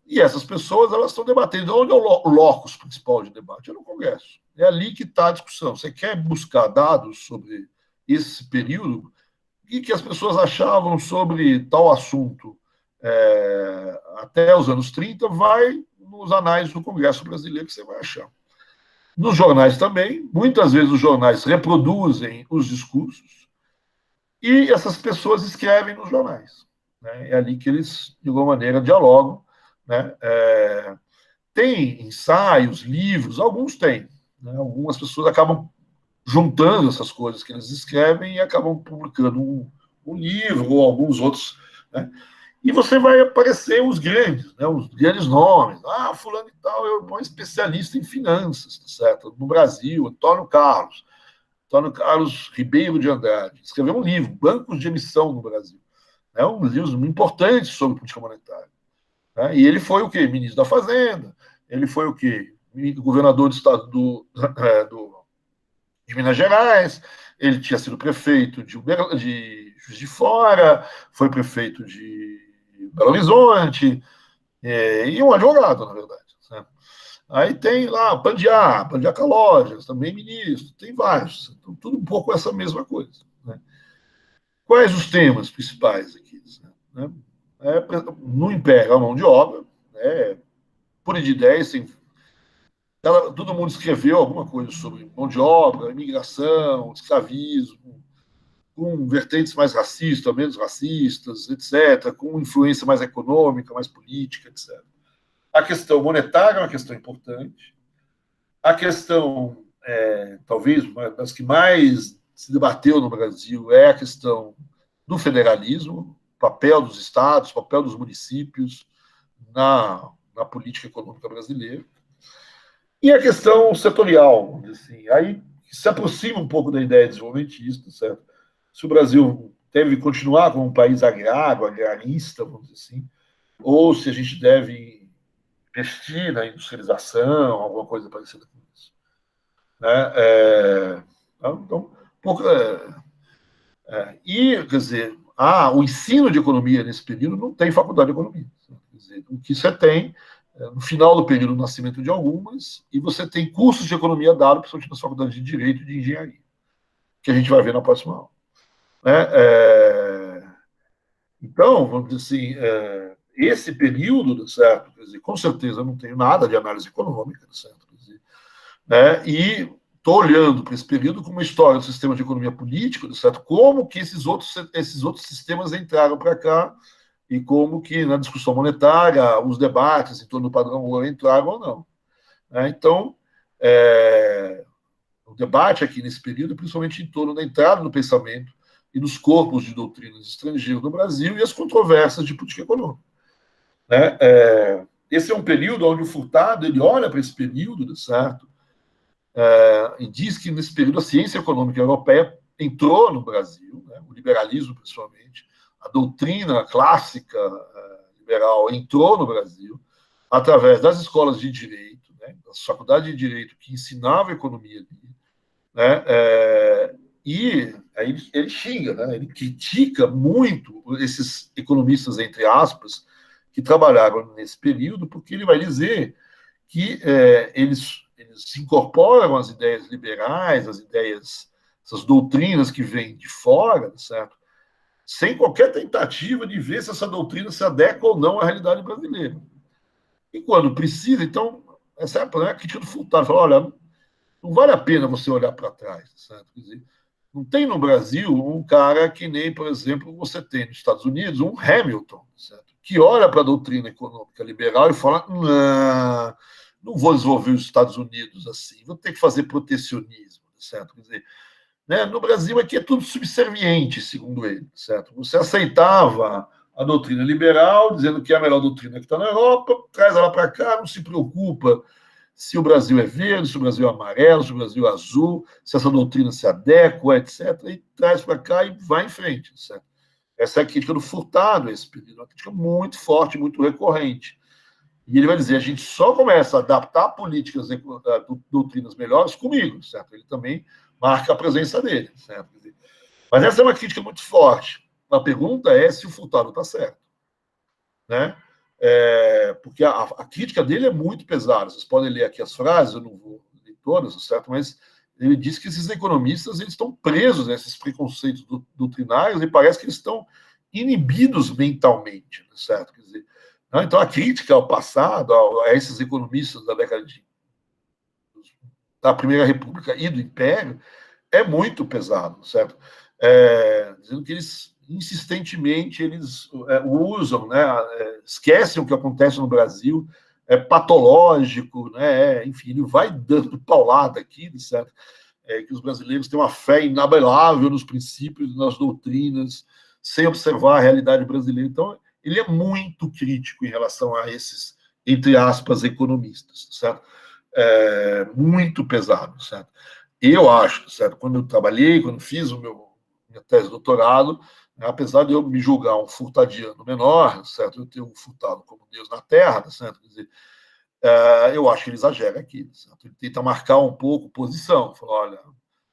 E essas pessoas elas estão debatendo. Onde é o locus principal de debate? É no Congresso. É ali que está a discussão. Você quer buscar dados sobre esse período? O que as pessoas achavam sobre tal assunto até os anos 30? Vai nos anais do Congresso brasileiro que você vai achar. Nos jornais também, muitas vezes os jornais reproduzem os discursos e essas pessoas escrevem nos jornais. Né? É ali que eles, de alguma maneira, dialogam. Né? Tem ensaios, livros, alguns têm. Né? Algumas pessoas acabam juntando essas coisas que eles escrevem e acabam publicando um livro ou alguns outros. Né? E você vai aparecer os grandes nomes. Fulano e tal é um especialista em finanças, certo? No Brasil, Antônio Carlos Ribeiro de Andrade. Escreveu um livro, Bancos de Emissão no Brasil. Um livro importante sobre política monetária. E ele foi o quê? Ministro da Fazenda. Ele foi o quê? Governador do estado de Minas Gerais. Ele tinha sido prefeito de Juiz de Fora, foi prefeito de Belo Horizonte, e um advogado, na verdade. Né? Aí tem lá Pandiá Calojas, também ministro, tem vários. Então, tudo um pouco essa mesma coisa. Né? Quais os temas principais aqui? Né? No Império, a mão de obra, por de 10, todo mundo escreveu alguma coisa sobre mão de obra, imigração, escravismo, com vertentes mais racistas, menos racistas, etc., com influência mais econômica, mais política, etc. A questão monetária é uma questão importante. A questão, talvez, uma das que mais se debateu no Brasil é a questão do federalismo, papel dos estados, papel dos municípios na na política econômica brasileira. E a questão setorial, vamos dizer assim, aí se aproxima um pouco da ideia desenvolvimentista, certo? Se o Brasil deve continuar como um país agrário, agrarista, vamos dizer assim, ou se a gente deve investir na industrialização, alguma coisa parecida com isso. Né? Então, e, quer dizer, o ensino de economia nesse período não tem faculdade de economia. Quer dizer, o que você tem, no final do período, o nascimento de algumas, e você tem cursos de economia dados, principalmente nas faculdades de Direito e de Engenharia, que a gente vai ver na próxima aula. Então, vamos dizer assim, esse período, certo? Quer dizer, com certeza eu não tenho nada de análise econômica, certo? Quer dizer, e estou olhando para esse período como uma história do sistema de economia política, certo? Como que esses outros sistemas entraram para cá e como que na discussão monetária, os debates em torno do padrão ouro entraram ou não. Então, o debate aqui nesse período, principalmente em torno da entrada no pensamento e dos corpos de doutrinas estrangeiros no Brasil e as controvérsias de política econômica. Esse é um período onde o Furtado ele olha para esse período, certo? E diz que nesse período a ciência econômica europeia entrou no Brasil, né? O liberalismo principalmente, a doutrina clássica liberal entrou no Brasil através das escolas de direito, né? Das faculdades de direito que ensinavam economia ali, né? E aí ele xinga, né? Ele critica muito esses economistas, entre aspas, que trabalharam nesse período, porque ele vai dizer que eles incorporam as ideias liberais, as ideias, essas doutrinas que vêm de fora, certo? Sem qualquer tentativa de ver se essa doutrina se adequa ou não à realidade brasileira. E quando precisa, então, essa é a crítica do Furtado. Fala, olha, não vale a pena você olhar para trás, certo? Quer dizer, não tem no Brasil um cara que nem, por exemplo, você tem nos Estados Unidos, um Hamilton, certo? Que olha para a doutrina econômica liberal e fala, não vou desenvolver os Estados Unidos assim, vou ter que fazer protecionismo, certo? Quer dizer, no Brasil aqui é tudo subserviente, segundo ele, certo? Você aceitava a doutrina liberal, dizendo que é a melhor doutrina que está na Europa, traz ela para cá, não se preocupa se o Brasil é verde, se o Brasil é amarelo, se o Brasil é azul, se essa doutrina se adequa, etc., e traz para cá e vai em frente, certo? Essa é a crítica do Furtado, esse período, uma crítica muito forte, muito recorrente. E ele vai dizer, a gente só começa a adaptar políticas, doutrinas melhores comigo, certo? Ele também marca a presença dele, certo? Mas essa é uma crítica muito forte. A pergunta é se o Furtado está certo, né? Porque a crítica dele é muito pesada. Vocês podem ler aqui as frases, eu não vou ler todas, certo? Mas ele diz que esses economistas eles estão presos nesses preconceitos doutrinários e parece que eles estão inibidos mentalmente, certo? Quer dizer, então a crítica ao passado, a esses economistas da década da Primeira República e do Império é muito pesado, certo? Dizendo que eles insistentemente eles usam, né, esquecem o que acontece no Brasil, é patológico, né, enfim, ele vai dando paulada aqui, certo? Que os brasileiros têm uma fé inabelável nos princípios, nas doutrinas, sem observar a realidade brasileira. Então, ele é muito crítico em relação a esses, entre aspas, economistas, certo? Muito pesado, certo? Eu acho, certo? Quando eu trabalhei, quando fiz minha tese de doutorado, apesar de eu me julgar um furtadiano menor, certo? Eu tenho um Furtado como Deus na Terra, certo? Quer dizer, eu acho que ele exagera aqui, certo? Ele tenta marcar um pouco posição, fala, olha, a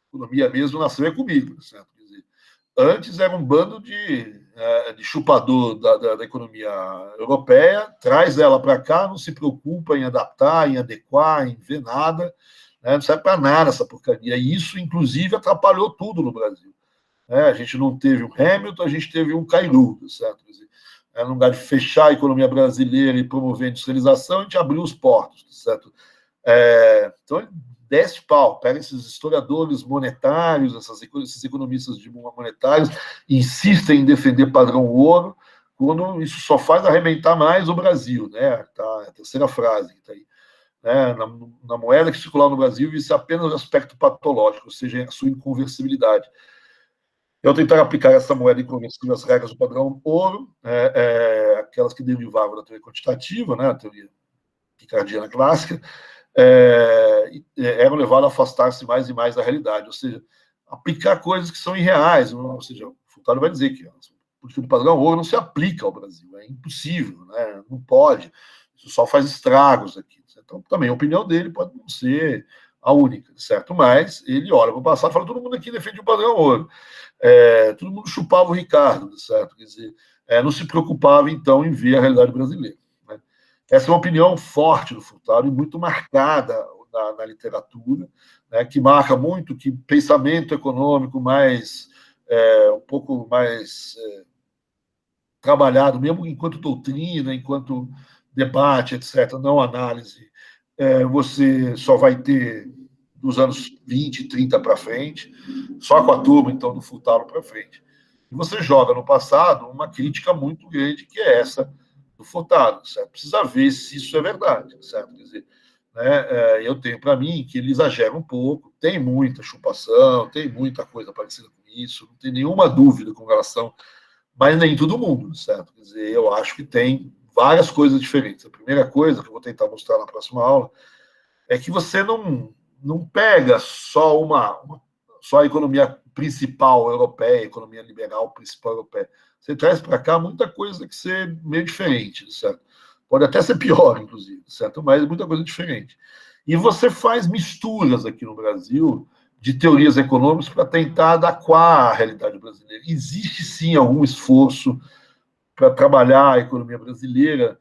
economia mesmo nasceu comigo, certo? Quer dizer, antes era um bando de chupador da economia europeia, traz ela para cá, não se preocupa em adaptar, em adequar, em ver nada, não serve para nada essa porcaria. E isso, inclusive, atrapalhou tudo no Brasil. A gente não teve um Hamilton, a gente teve um Cailou, certo? Quer dizer, no lugar de fechar a economia brasileira e promover a industrialização, a gente abriu os portos, certo? Então, ele desce pau, pega esses historiadores monetários, esses economistas monetários, insistem em defender padrão ouro, quando isso só faz arrebentar mais o Brasil, né? Tá, a terceira frase que está aí. Na moeda que circular no Brasil, isso é apenas o aspecto patológico, ou seja, a sua inconversibilidade. Eu tentar aplicar essa moeda inconversível às regras do padrão ouro, aquelas que derivavam da teoria quantitativa, né, a teoria taquicardiana clássica, eram levados a afastar-se mais e mais da realidade, ou seja, aplicar coisas que são irreais, ou seja, o Furtado vai dizer que a política do padrão ouro não se aplica ao Brasil, é impossível, né? Não pode, isso só faz estragos aqui. Então, também a opinião dele pode não ser a única, certo? Mas ele olha para o passado e fala, todo mundo aqui defende o padrão ouro, todo mundo chupava o Ricardo, certo? Quer dizer, não se preocupava, então, em ver a realidade brasileira. Né? Essa é uma opinião forte do Furtado e muito marcada na literatura, né, que marca muito que pensamento econômico mais, um pouco mais trabalhado, mesmo enquanto doutrina, enquanto debate, etc., não análise, você só vai ter dos anos 20, 30 para frente, só com a turma, então, do Furtado para frente. E você joga no passado uma crítica muito grande, que é essa do Furtado, certo? Precisa ver se isso é verdade, certo? Quer dizer, né, eu tenho para mim que ele exagera um pouco, tem muita chupação, tem muita coisa parecida com isso, não tem nenhuma dúvida com relação, mas nem todo mundo, certo? Quer dizer, eu acho que tem várias coisas diferentes. A primeira coisa que eu vou tentar mostrar na próxima aula é que você não pega só a economia principal europeia, a economia liberal principal europeia. Você traz para cá muita coisa que ser meio diferente, certo? Pode até ser pior, inclusive, certo? Mas muita coisa diferente. E você faz misturas aqui no Brasil de teorias econômicas para tentar adequar a realidade brasileira. Existe, sim, algum esforço para trabalhar a economia brasileira,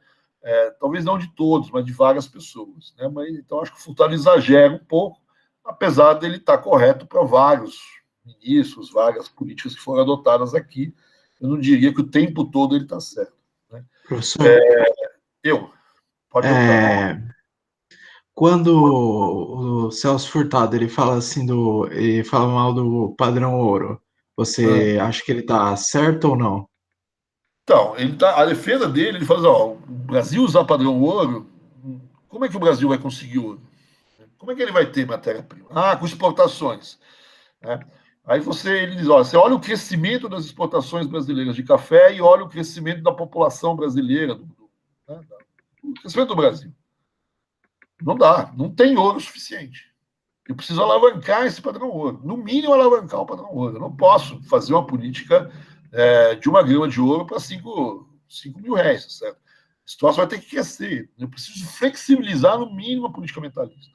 talvez não de todos, mas de várias pessoas. Né? Mas, então, acho que o Furtado exagera um pouco, apesar dele estar correto para vários ministros, várias políticas que foram adotadas aqui. Eu não diria que o tempo todo ele está certo. Né? Professor, pode voltar. Quando o Celso Furtado ele fala assim ele fala mal do padrão ouro, você acha que ele está certo ou não? Então, a defesa dele, ele fala assim, o Brasil usar padrão ouro, como é que o Brasil vai conseguir ouro? Como é que ele vai ter matéria-prima? Com exportações. Né? Aí ele diz, você olha o crescimento das exportações brasileiras de café e olha o crescimento da população brasileira, o crescimento do Brasil. Não dá, não tem ouro suficiente. Eu preciso alavancar esse padrão ouro. No mínimo, alavancar o padrão ouro. Eu não posso fazer uma política de 1 grama de ouro para 5 mil reais, certo? Esse troço vai ter que crescer. Eu preciso flexibilizar, no mínimo, a política mentalista.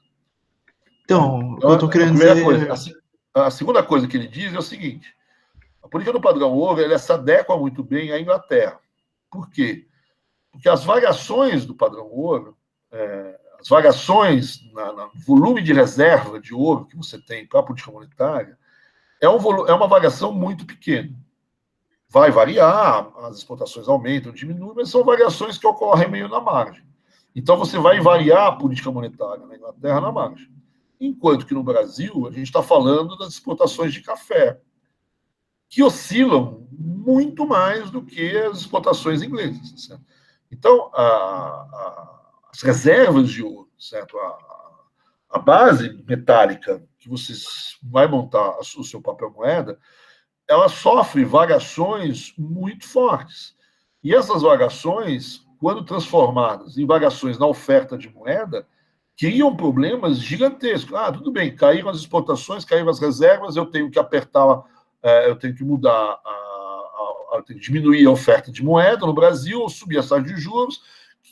Então, eu estou querendo dizer... A segunda coisa que ele diz é o seguinte: a política do padrão ouro ela se adequa muito bem à Inglaterra. Por quê? Porque as variações do padrão ouro, as variações no volume de reserva de ouro que você tem para a política monetária, é uma variação muito pequena. Vai variar, as exportações aumentam, diminuem, mas são variações que ocorrem meio na margem. Então, você vai variar a política monetária na Inglaterra na margem. Enquanto que no Brasil, a gente está falando das exportações de café, que oscilam muito mais do que as exportações inglesas. Certo? Então, as reservas de ouro, certo? A base metálica que você vai montar o seu papel moeda, ela sofre variações muito fortes. E essas variações, quando transformadas em variações na oferta de moeda, criam problemas gigantescos. Tudo bem, caíram as exportações, caíram as reservas, eu tenho que apertar, eu tenho que mudar, eu tenho que diminuir a oferta de moeda no Brasil, ou subir a taxa de juros,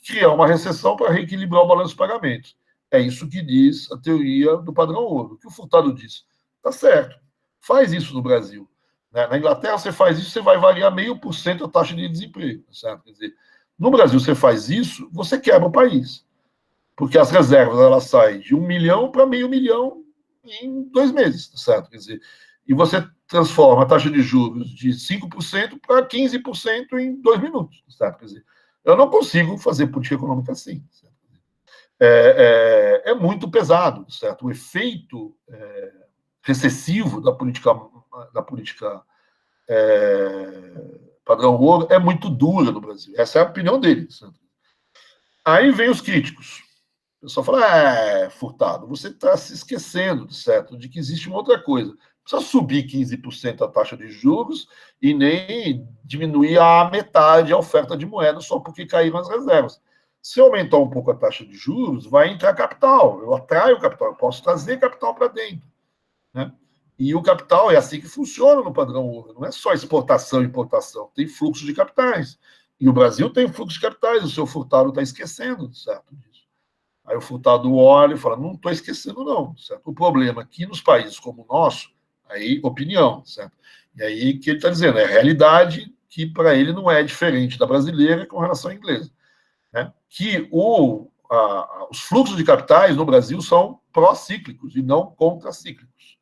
criar uma recessão para reequilibrar o balanço de pagamentos. É isso que diz a teoria do padrão ouro. O que o Furtado diz? Está certo, faz isso no Brasil. Na Inglaterra, você faz isso, você vai variar 0,5% a taxa de desemprego. Certo? Quer dizer, no Brasil, você faz isso, você quebra o país. Porque as reservas elas saem de 1 milhão para 500 mil em 2 meses, certo? Quer dizer, e você transforma a taxa de juros de 5% para 15% em 2 minutos, certo? Quer dizer, eu não consigo fazer política econômica assim. Certo? É muito pesado, certo? O efeito recessivo da política padrão ouro é muito dura no Brasil. Essa é a opinião dele. Certo? Aí vem os críticos. O pessoal fala, Furtado, você está se esquecendo, certo, de que existe uma outra coisa. Não precisa subir 15% a taxa de juros e nem diminuir a metade a oferta de moeda só porque caíram as reservas. Se eu aumentar um pouco a taxa de juros, vai entrar capital, eu atraio capital, eu posso trazer capital para dentro, né? E o capital é assim que funciona no padrão ouro, não é só exportação e importação, tem fluxo de capitais. E o Brasil tem fluxo de capitais, o seu Furtado está esquecendo, certo, disso. Aí o Furtado olha e fala, não estou esquecendo não, certo? O problema aqui nos países como o nosso, aí opinião, certo? E aí que ele está dizendo, é a realidade que para ele não é diferente da brasileira com relação à inglesa, né? Que os fluxos de capitais no Brasil são pró-cíclicos e não contra-cíclicos.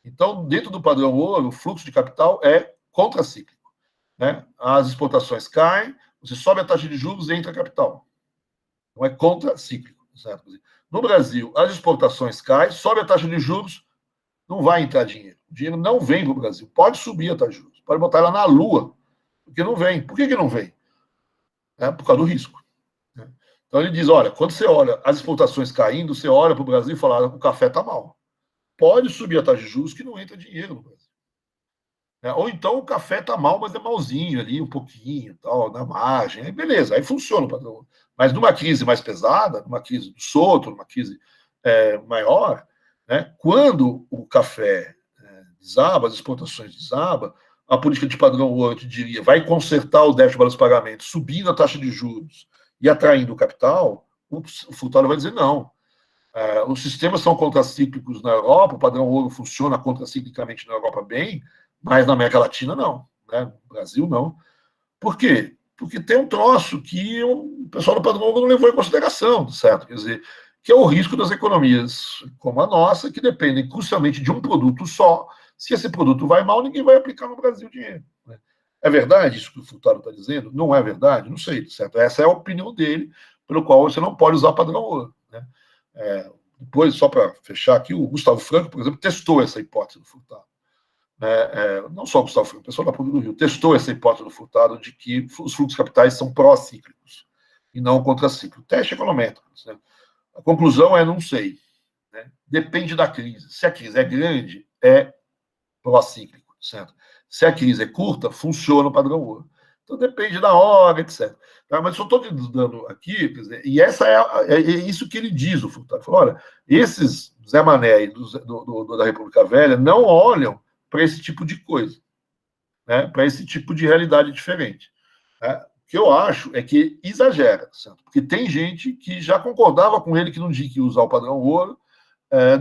Então, dentro do padrão ouro, o fluxo de capital é contracíclico, né? As exportações caem, você sobe a taxa de juros e entra capital. Não é contracíclico, certo? No Brasil, as exportações caem, sobe a taxa de juros, não vai entrar dinheiro. O dinheiro não vem para o Brasil. Pode subir a taxa de juros, pode botar ela na lua, porque não vem. Por que não vem? Por causa do risco. Então ele diz, olha, quando você olha as exportações caindo, você olha para o Brasil e fala, o café está mal. Pode subir a taxa de juros que não entra dinheiro no Brasil. Ou então o café está mal, mas é malzinho ali, um pouquinho, tal, na margem. Aí beleza, aí funciona o padrão. Mas numa crise mais pesada, numa crise do Soto, numa crise maior, né, quando o café desaba, as exportações desabam, a política de padrão ouro, eu diria, vai consertar o déficit de balanço de pagamento, subindo a taxa de juros e atraindo o capital, o Furtado vai dizer não. Os sistemas são contracíclicos na Europa, o padrão ouro funciona contraciclicamente na Europa bem, mas na América Latina não, né? No Brasil não. Por quê? Porque tem um troço que o pessoal do padrão ouro não levou em consideração, certo? Quer dizer, que é o risco das economias como a nossa, que dependem crucialmente de um produto só. Se esse produto vai mal, ninguém vai aplicar no Brasil dinheiro, né? É verdade isso que o Furtado está dizendo? Não é verdade? Não sei, certo? Essa é a opinião dele, pelo qual você não pode usar padrão ouro, né? Depois, só para fechar aqui, o Gustavo Franco, por exemplo, testou essa hipótese do Furtado. Não só o Gustavo Franco, o pessoal da PUC do Rio, testou essa hipótese do Furtado de que os fluxos capitais são pró-cíclicos e não contracíclicos. Teste econométrico. Né? A conclusão é não sei. Né? Depende da crise. Se a crise é grande, é pró-cíclico, certo? Se a crise é curta, funciona o padrão ouro. Então depende da hora, etc. Tá? Mas só estou dando aqui, quer dizer, e essa é isso que ele diz, o Furtado. Ele falou, olha, esses Zé Mané aí da República Velha não olham para esse tipo de coisa, né? Para esse tipo de realidade diferente. Né? O que eu acho é que exagera, certo? Porque tem gente que já concordava com ele que não tinha que usar o padrão ouro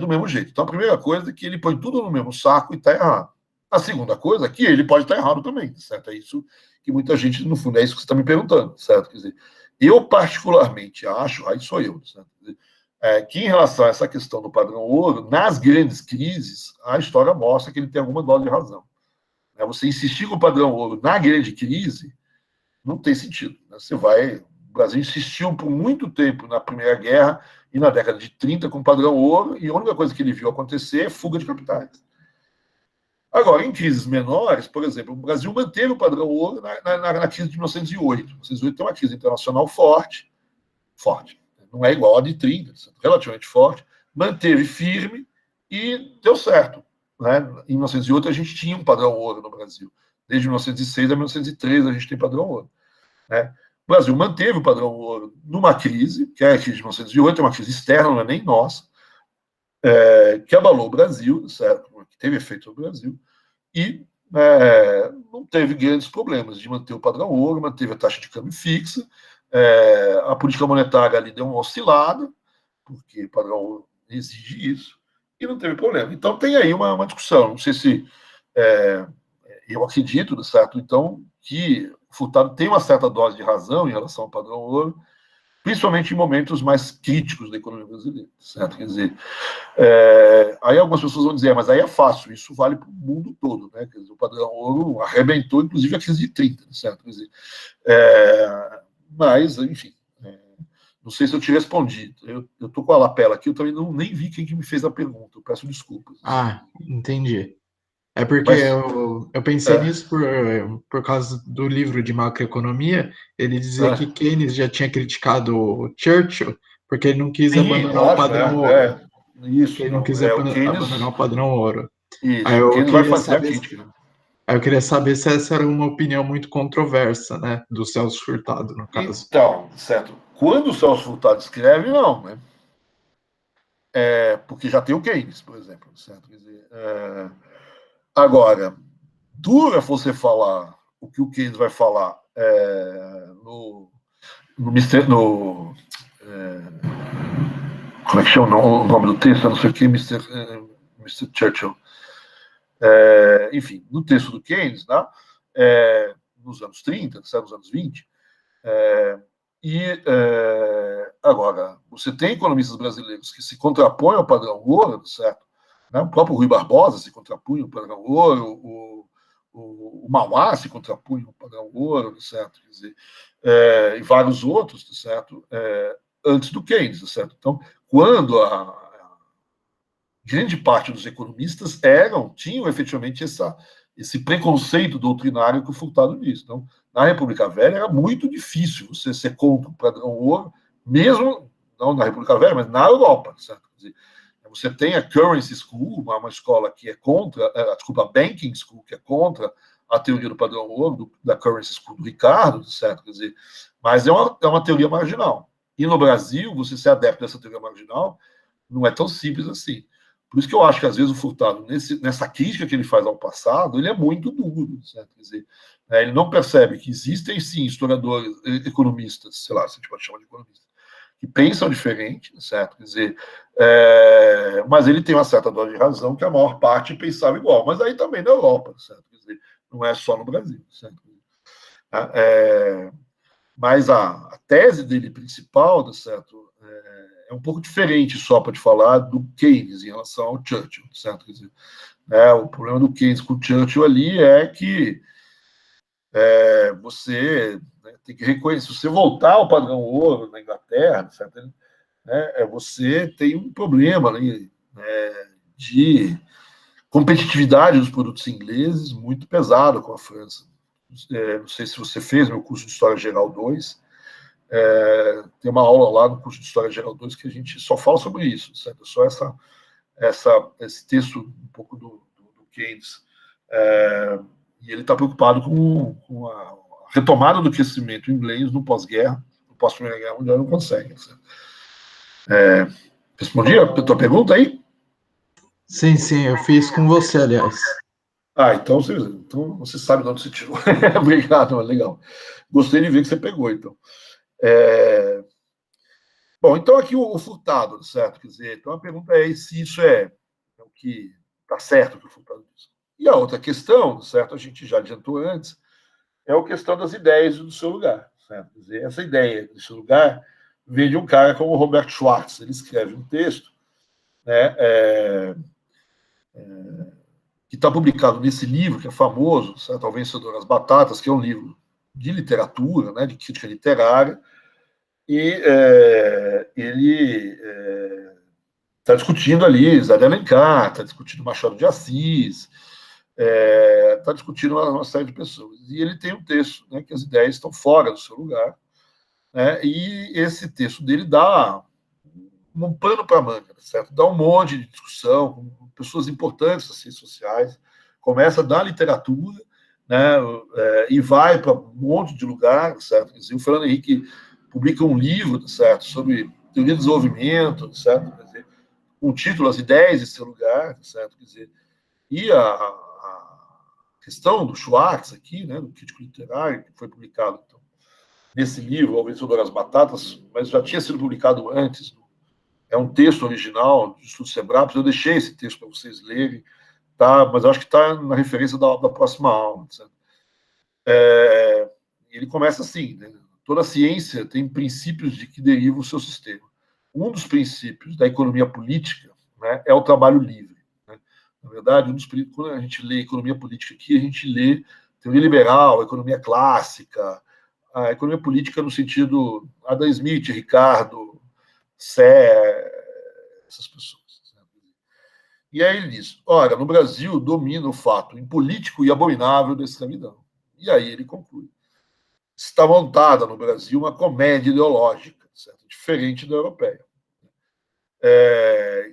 do mesmo jeito. Então, a primeira coisa é que ele põe tudo no mesmo saco e está errado. A segunda coisa é que ele pode estar errado também, certo? É isso que muita gente, no fundo, é isso que você está me perguntando, certo? Quer dizer, eu particularmente acho, aí sou eu, certo? Quer dizer, que em relação a essa questão do padrão ouro, nas grandes crises, a história mostra que ele tem alguma dose de razão. Você insistir com o padrão ouro na grande crise, não tem sentido. O Brasil insistiu por muito tempo na Primeira Guerra e na década de 30 com o padrão ouro, e a única coisa que ele viu acontecer é fuga de capitais. Agora, em crises menores, por exemplo, o Brasil manteve o padrão ouro na crise de 1908. 1908 tem uma crise internacional forte. Não é igual a de 30, relativamente forte. Manteve firme e deu certo. Né? Em 1908 a gente tinha um padrão ouro no Brasil. Desde 1906 a 1913 a gente tem padrão ouro. Né? O Brasil manteve o padrão ouro numa crise, que é a crise de 1908, é uma crise externa, não é nem nossa, que abalou o Brasil, certo? Que teve efeito no Brasil, e não teve grandes problemas de manter o padrão ouro, manteve a taxa de câmbio fixa, a política monetária ali deu uma oscilada, porque o padrão ouro exige isso, e não teve problema. Então tem aí uma discussão, não sei se eu acredito, certo? Então, que o Furtado tem uma certa dose de razão em relação ao padrão ouro, principalmente em momentos mais críticos da economia brasileira, certo? Quer dizer, aí algumas pessoas vão dizer, mas aí é fácil, isso vale para o mundo todo, né? Quer dizer, o padrão ouro arrebentou, inclusive, a crise de 30, certo? Quer dizer, mas, enfim, não sei se eu te respondi. Eu estou com a lapela aqui, eu também nem vi quem que me fez a pergunta, eu peço desculpas. Entendi. É porque eu pensei nisso por causa do livro de macroeconomia. Ele dizia que Keynes já tinha criticado o Churchill porque ele não quis abandonar o padrão ouro. Isso. Ele não quis abandonar o padrão ouro. Isso, Keynes vai fazer a crítica. Aí eu queria saber se essa era uma opinião muito controversa, né, do Celso Furtado, no caso. Então, certo. Quando o Celso Furtado escreve, não, né? Porque já tem o Keynes, por exemplo, certo? Quer dizer, agora, dura você falar o que o Keynes vai falar como é que chama o nome do texto? Eu não sei o que, Mr. Churchill. Enfim, no texto do Keynes, né? Nos anos 30, nos anos 20. Agora, você tem economistas brasileiros que se contrapõem ao padrão ouro, certo? Né? O próprio Rui Barbosa se contrapunha ao padrão ouro, o Mauá se contrapunha ao padrão ouro, certo? Quer dizer, e vários outros, certo? Antes do Keynes, certo? Então, quando a grande parte dos economistas tinham efetivamente esse preconceito doutrinário que o Furtado diz. Então, na República Velha era muito difícil você ser contra o padrão ouro, mesmo não na República Velha, mas na Europa, certo? Quer dizer, você tem a Currency School, uma escola que é contra, a Banking School, que é contra a teoria do padrão ouro, da Currency School do Ricardo, certo? Quer dizer, mas é uma teoria marginal. E no Brasil, você ser adepto dessa teoria marginal não é tão simples assim. Por isso que eu acho que, às vezes, o Furtado, nessa crítica que ele faz ao passado, ele é muito duro, certo? Quer dizer, ele não percebe que existem, sim, historiadores, economistas, sei lá, se a gente pode chamar de economistas, que pensam diferente, certo? Quer dizer, mas ele tem uma certa dose de razão que a maior parte pensava igual. Mas aí também na Europa, certo? Quer dizer, não é só no Brasil, certo? Mas a tese dele principal, certo? É um pouco diferente, só para te falar, do Keynes em relação ao Churchill, certo? Quer dizer, o problema do Keynes com o Churchill ali é que você tem que reconhecer, se você voltar ao padrão ouro na Inglaterra, certo? Você tem um problema ali, de competitividade dos produtos ingleses muito pesado com a França. Não sei se você fez meu curso de História Geral 2, tem uma aula lá no curso de História Geral 2 que a gente só fala sobre isso, certo? Só esse texto um pouco do Keynes. E ele está preocupado com a retomada do crescimento inglês no pós-guerra, no pós-Primeira Guerra Mundial, não consegue. Respondi a tua pergunta aí? Sim, eu fiz com você, aliás. Então você sabe de onde você tirou. Obrigado, legal. Gostei de ver que você pegou, então. Bom, então aqui o Furtado, certo? Quer dizer, então a pergunta é se isso é o que está certo que o Furtado diz. E a outra questão, certo? A gente já adiantou antes, é a questão das ideias do seu lugar, certo? Quer dizer, essa ideia do seu lugar vem de um cara como o Robert Schwartz. Ele escreve um texto, né? Que está publicado nesse livro, que é famoso, certo? Ao Vencedor das Batatas, que é um livro de literatura, né? De crítica literária, e ele está discutindo ali Zé de Alencar, está discutindo Machado de Assis, está discutindo uma série de pessoas. E ele tem um texto, né, que as ideias estão fora do seu lugar, né, e esse texto dele dá um pano para a manga, certo? Dá um monte de discussão com pessoas importantes das ciências sociais, começa da literatura, né, e vai para um monte de lugar, certo? O Fernando Henrique publica um livro, certo, sobre teoria do desenvolvimento, certo? Quer dizer, com o título As Ideias em Seu Lugar, certo? Quer dizer, e a questão do Schwartz aqui, né, do crítico literário, que foi publicado então, nesse livro, O Vencedor das Batatas, mas já tinha sido publicado antes. É um texto original de Estudos Sebrapos. Eu deixei esse texto para vocês lerem, tá? Mas eu acho que está na referência da próxima aula. Ele começa assim, né? Toda ciência tem princípios de que deriva o seu sistema. Um dos princípios da economia política, né, é o trabalho livre. Né? Na verdade, quando a gente lê economia política aqui, a gente lê teoria liberal, economia clássica, a economia política no sentido Adam Smith, Ricardo, Sé, essas pessoas. Né? E aí ele diz, ora, no Brasil domina o fato impolítico e abominável da escravidão. E aí ele conclui. Está montada no Brasil uma comédia ideológica, certo? Diferente da europeia.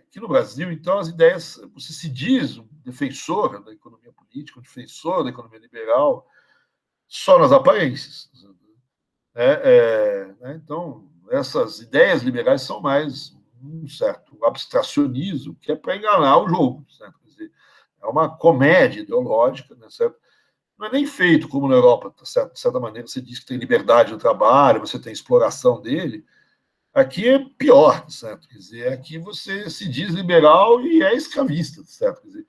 que no Brasil, então, as ideias, você se diz um defensor da economia política, um defensor da economia liberal, só nas aparências. Então, essas ideias liberais são mais um certo abstracionismo, que é para enganar o jogo. Certo? Quer dizer, é uma comédia ideológica, né, certo? Não é nem feito como na Europa, tá certo? De certa maneira, você diz que tem liberdade do trabalho, você tem exploração dele. Aqui é pior, certo? Quer dizer, aqui você se diz liberal e é escravista, certo? Quer dizer,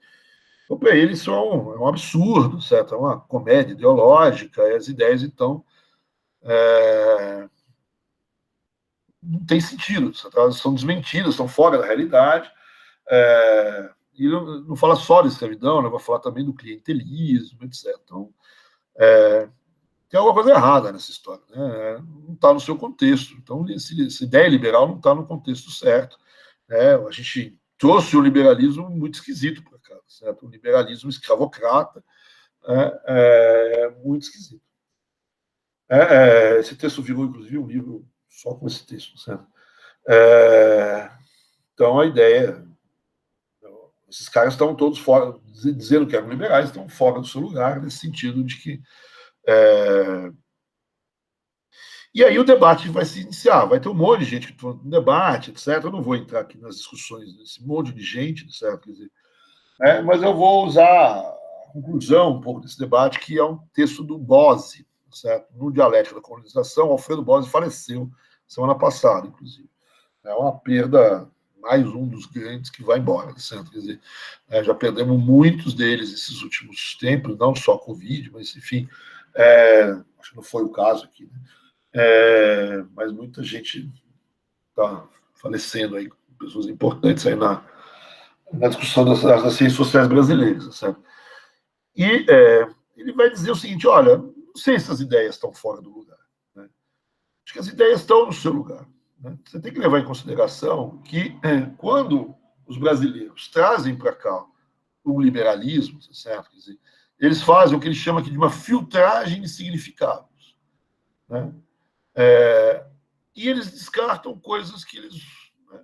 então, para eles, isso é um absurdo, certo? É uma comédia ideológica, e as ideias, então, não tem sentido, certo? São desmentidas, são fora da realidade. E não fala só de escravidão, né? Vai falar também do clientelismo, etc. Então, tem alguma coisa errada nessa história, né? Não está no seu contexto. Então, essa ideia liberal não está no contexto certo. Né? A gente trouxe um liberalismo muito esquisito para cá, certo? Um liberalismo escravocrata, muito esquisito. Esse texto virou, inclusive, um livro só com esse texto, certo? Então, a ideia... Esses caras estão todos fora, dizendo que eram liberais, estão fora do seu lugar, nesse sentido de que... E aí o debate vai se iniciar, vai ter um monte de gente que está no debate, etc. Eu não vou entrar aqui nas discussões desse monte de gente, certo? Quer dizer, mas eu vou usar a conclusão um pouco desse debate, que é um texto do Bose, certo? No Dialética da Colonização, Alfredo Bose faleceu semana passada, inclusive. É uma perda, mais um dos grandes que vai embora, certo? Quer dizer, já perdemos muitos deles esses últimos tempos, não só a Covid, mas, enfim, acho que não foi o caso aqui, né? Mas muita gente está falecendo aí, pessoas importantes aí na discussão das ciências sociais brasileiras, certo? E ele vai dizer o seguinte: olha, não sei se as ideias estão fora do lugar, né? Acho que as ideias estão no seu lugar, né? Você tem que levar em consideração que quando os brasileiros trazem para cá o liberalismo, certo? Quer dizer, eles fazem o que eles chamam aqui de uma filtragem de significados, né? E eles descartam coisas que eles... Né?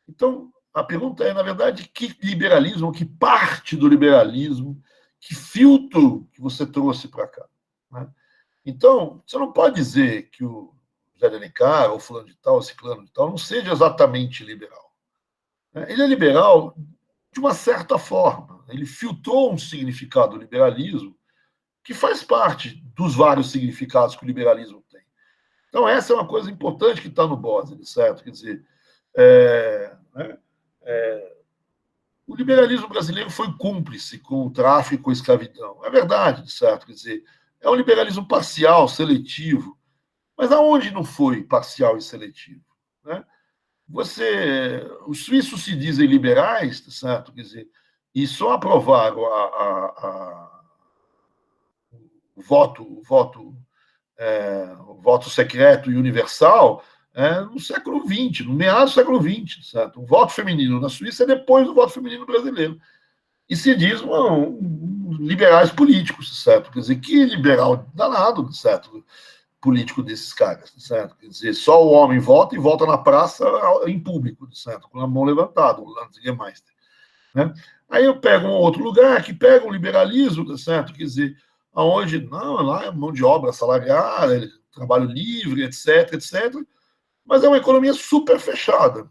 Então, a pergunta é, na verdade, que liberalismo, que parte do liberalismo, que filtro que você trouxe para cá? Né? Então, você não pode dizer que o Zé de Alencar, ou fulano de tal, ou ciclano de tal, não seja exatamente liberal. Ele é liberal de uma certa forma. Ele filtrou um significado do liberalismo que faz parte dos vários significados que o liberalismo tem. Então, essa é uma coisa importante que está no Bose, certo? Quer dizer, o liberalismo brasileiro foi cúmplice com o tráfico e com a escravidão. É verdade, certo? Quer dizer, é um liberalismo parcial, seletivo. Mas aonde não foi parcial e seletivo? Né? Os suíços se dizem liberais, certo? Quer dizer, e só aprovaram o voto secreto e universal no século XX, no meados do século XX, certo? O voto feminino na Suíça é depois do voto feminino brasileiro. E se diz liberais políticos, certo? Quer dizer, que liberal danado, certo? Político desses caras, certo? Quer dizer, só o homem vota e vota na praça em público, certo? Com a mão levantada, o Landesgemeister, né? Aí eu pego um outro lugar que pega um liberalismo, certo? Quer dizer, aonde não, lá é mão de obra salariada, trabalho livre, etc, etc. Mas é uma economia super fechada.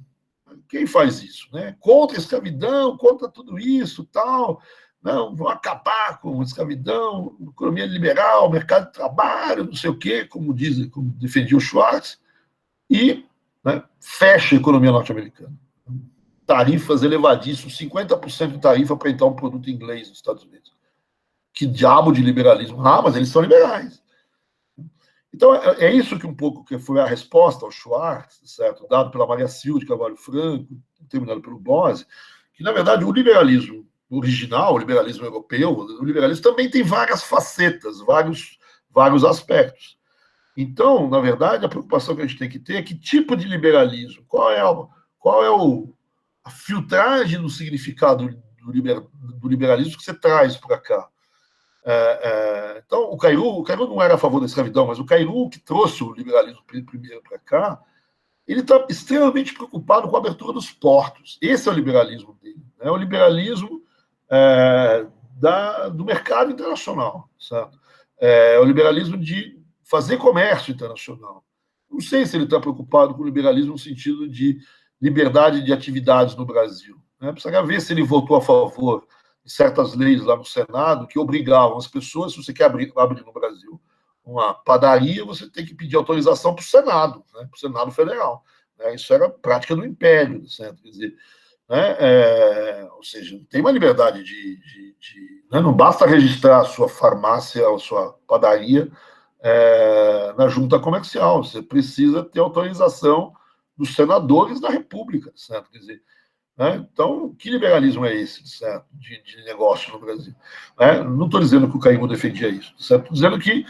Quem faz isso, né? Contra a escravidão, contra tudo isso, tal. Não, vão acabar com a escravidão, economia liberal, mercado de trabalho, não sei o quê, como defendia o Schwartz, e fecha a economia norte-americana. Tarifas elevadíssimas, 50% de tarifa para entrar um produto inglês nos Estados Unidos. Que diabo de liberalismo? Ah, mas eles são liberais. Então, é isso que um pouco que foi a resposta ao Schwartz, certo? Dado pela Maria Silva de Carvalho Franco, terminado pelo Bose, que, na verdade, o liberalismo original, o liberalismo europeu, o liberalismo também tem várias facetas, vários aspectos. Então, na verdade, a preocupação que a gente tem que ter é que tipo de liberalismo, qual é a filtragem do significado do liberalismo que você traz para cá. Então, o Cairu não era a favor da escravidão, mas o Cairu, que trouxe o liberalismo primeiro para cá, ele está extremamente preocupado com a abertura dos portos. Esse é o liberalismo dele, né? O liberalismo do mercado internacional, certo? O liberalismo de fazer comércio internacional. Não sei se ele está preocupado com o liberalismo no sentido de liberdade de atividades no Brasil, né? Precisa ver se ele votou a favor de certas leis lá no Senado que obrigavam as pessoas, se você quer abrir no Brasil uma padaria, você tem que pedir autorização para o Senado, né? Para o Senado Federal. Né? Isso era prática do Império, certo? Quer dizer, né? Ou seja, tem uma liberdade né? Não basta registrar a sua farmácia ou sua padaria na junta comercial, você precisa ter autorização dos senadores da República, certo? Quer dizer, né? Então, que liberalismo é esse, certo? De negócio no Brasil? Né? Não estou dizendo que o Caimo defendia isso, certo? Estou dizendo que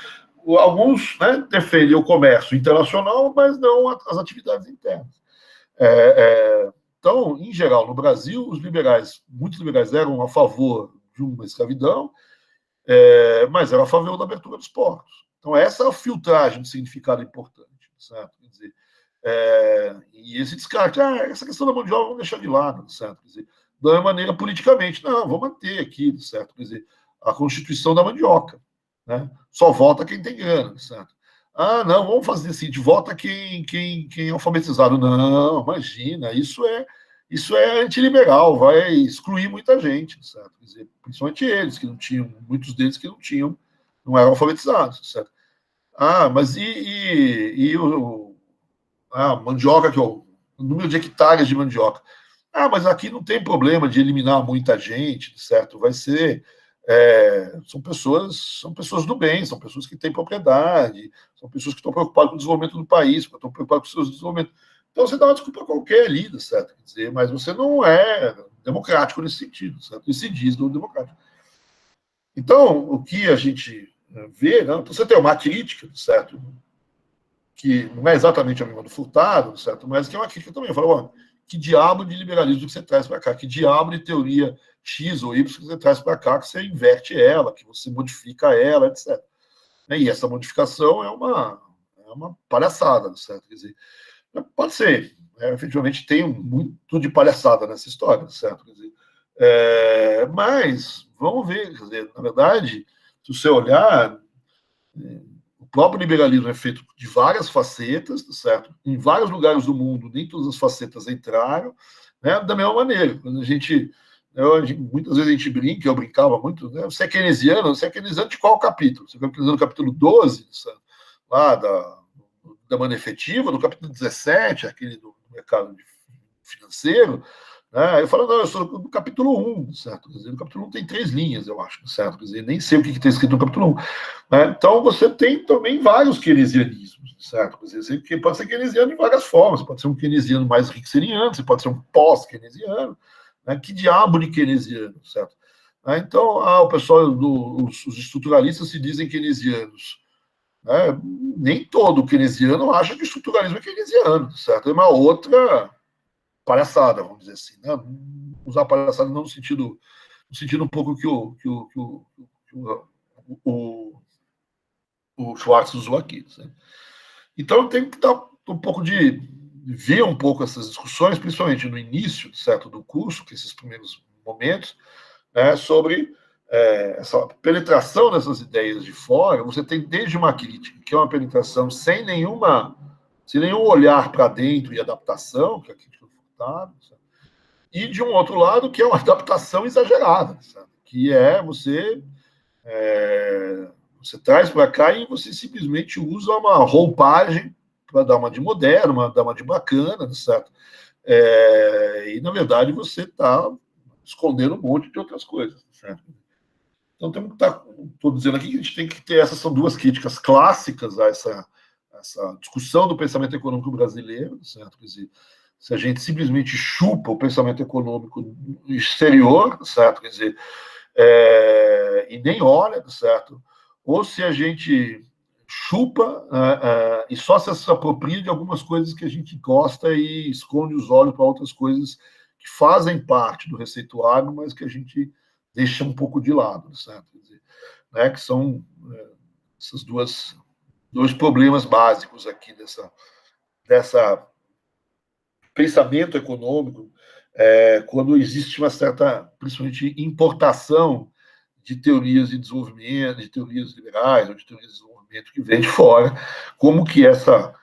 alguns, né, defendem o comércio internacional, mas não as atividades internas. Então, em geral, no Brasil, muitos liberais eram a favor de uma escravidão, mas eram a favor da abertura dos portos. Então, essa é a filtragem de significado importante, certo? Quer dizer, e esse descarte, essa questão da mão de obra vamos deixar de lado, certo? Quer dizer, da mesma maneira, politicamente, não, vou manter aqui, certo? Quer dizer, a Constituição da mandioca, né? Só vota quem tem grana, certo? Não, vamos fazer assim, de vota quem é alfabetizado. Não, imagina, isso é antiliberal, vai excluir muita gente, certo? Quer dizer, principalmente eles, que não tinham, muitos deles que não eram alfabetizados, certo? Mas a mandioca, o número de hectares de mandioca. Mas aqui não tem problema de eliminar muita gente, certo? Vai ser. São pessoas do bem, são pessoas que têm propriedade, são pessoas que estão preocupadas com o desenvolvimento do país, que estão preocupadas com o seu desenvolvimento. Então você dá uma desculpa qualquer ali, certo? Quer dizer, mas você não é democrático nesse sentido, certo? E se diz não democrático. Então, o que a gente vê, né? Então, você tem uma crítica, certo? Que não é exatamente a mesma do Furtado, certo? Mas que é uma crítica também. Eu falo, que diabo de liberalismo que você traz para cá? Que diabo de teoria X ou Y que você traz para cá, que você inverte ela, que você modifica ela, etc. E essa modificação é uma palhaçada, certo? Quer dizer, pode ser. Efetivamente tem muito de palhaçada nessa história, certo? Quer dizer, mas vamos ver, quer dizer, na verdade, se você olhar, o próprio liberalismo é feito de várias facetas, certo? Em vários lugares do mundo, nem todas as facetas entraram, né? Da mesma maneira. Quando muitas vezes a gente brinca, eu brincava muito, né? Você é keynesiano de qual capítulo? Você é keynesiano do capítulo 12, certo? Lá da mão efetiva, do capítulo 17, aquele do mercado financeiro, né? Eu falo, não, eu sou do capítulo 1, certo? Quer dizer, no capítulo 1 tem 3 linhas, eu acho, certo? Quer dizer, nem sei o que está escrito no capítulo 1. Né? Então, você tem também vários keynesianismos, certo? Quer dizer, você pode ser keynesiano de várias formas, você pode ser um keynesiano mais rickseriano, você pode ser um pós-keynesiano, né? Que diabo de keynesiano, certo? Então, o pessoal, os estruturalistas se dizem keynesianos. Nem todo keynesiano acha que o estruturalismo é keynesiano, certo? É uma outra palhaçada, vamos dizer assim, né? Usar palhaçada não no sentido um pouco que o Schwartz usou aqui. Certo? Então tem que dar um pouco de ver um pouco essas discussões, principalmente no início, certo, do curso, que esses primeiros momentos, né, sobre essa penetração dessas ideias de fora. Você tem desde uma crítica, que é uma penetração sem nenhum olhar para dentro e adaptação, que é a crítica do Furtado, e de um outro lado, que é uma adaptação exagerada, sabe? Que é você traz para cá e você simplesmente usa uma roupagem para dar uma de moderno, dar uma de bacana, certo? E, na verdade, você está escondendo um monte de outras coisas, certo? Então, estou dizendo aqui que a gente tem que ter, essas são duas críticas clássicas a essa discussão do pensamento econômico brasileiro, certo? Quer dizer, se a gente simplesmente chupa o pensamento econômico exterior, certo? Quer dizer, e nem olha, certo? Ou se a gente chupa e só se apropria de algumas coisas que a gente gosta e esconde os olhos para outras coisas que fazem parte do receituário, mas que a gente deixa um pouco de lado, certo? Quer dizer, né, que são esses dois problemas básicos aqui dessa pensamento econômico quando existe uma certa, principalmente, importação de teorias de desenvolvimento, de teorias liberais ou de teorias de desenvolvimento que vem de fora, como que essa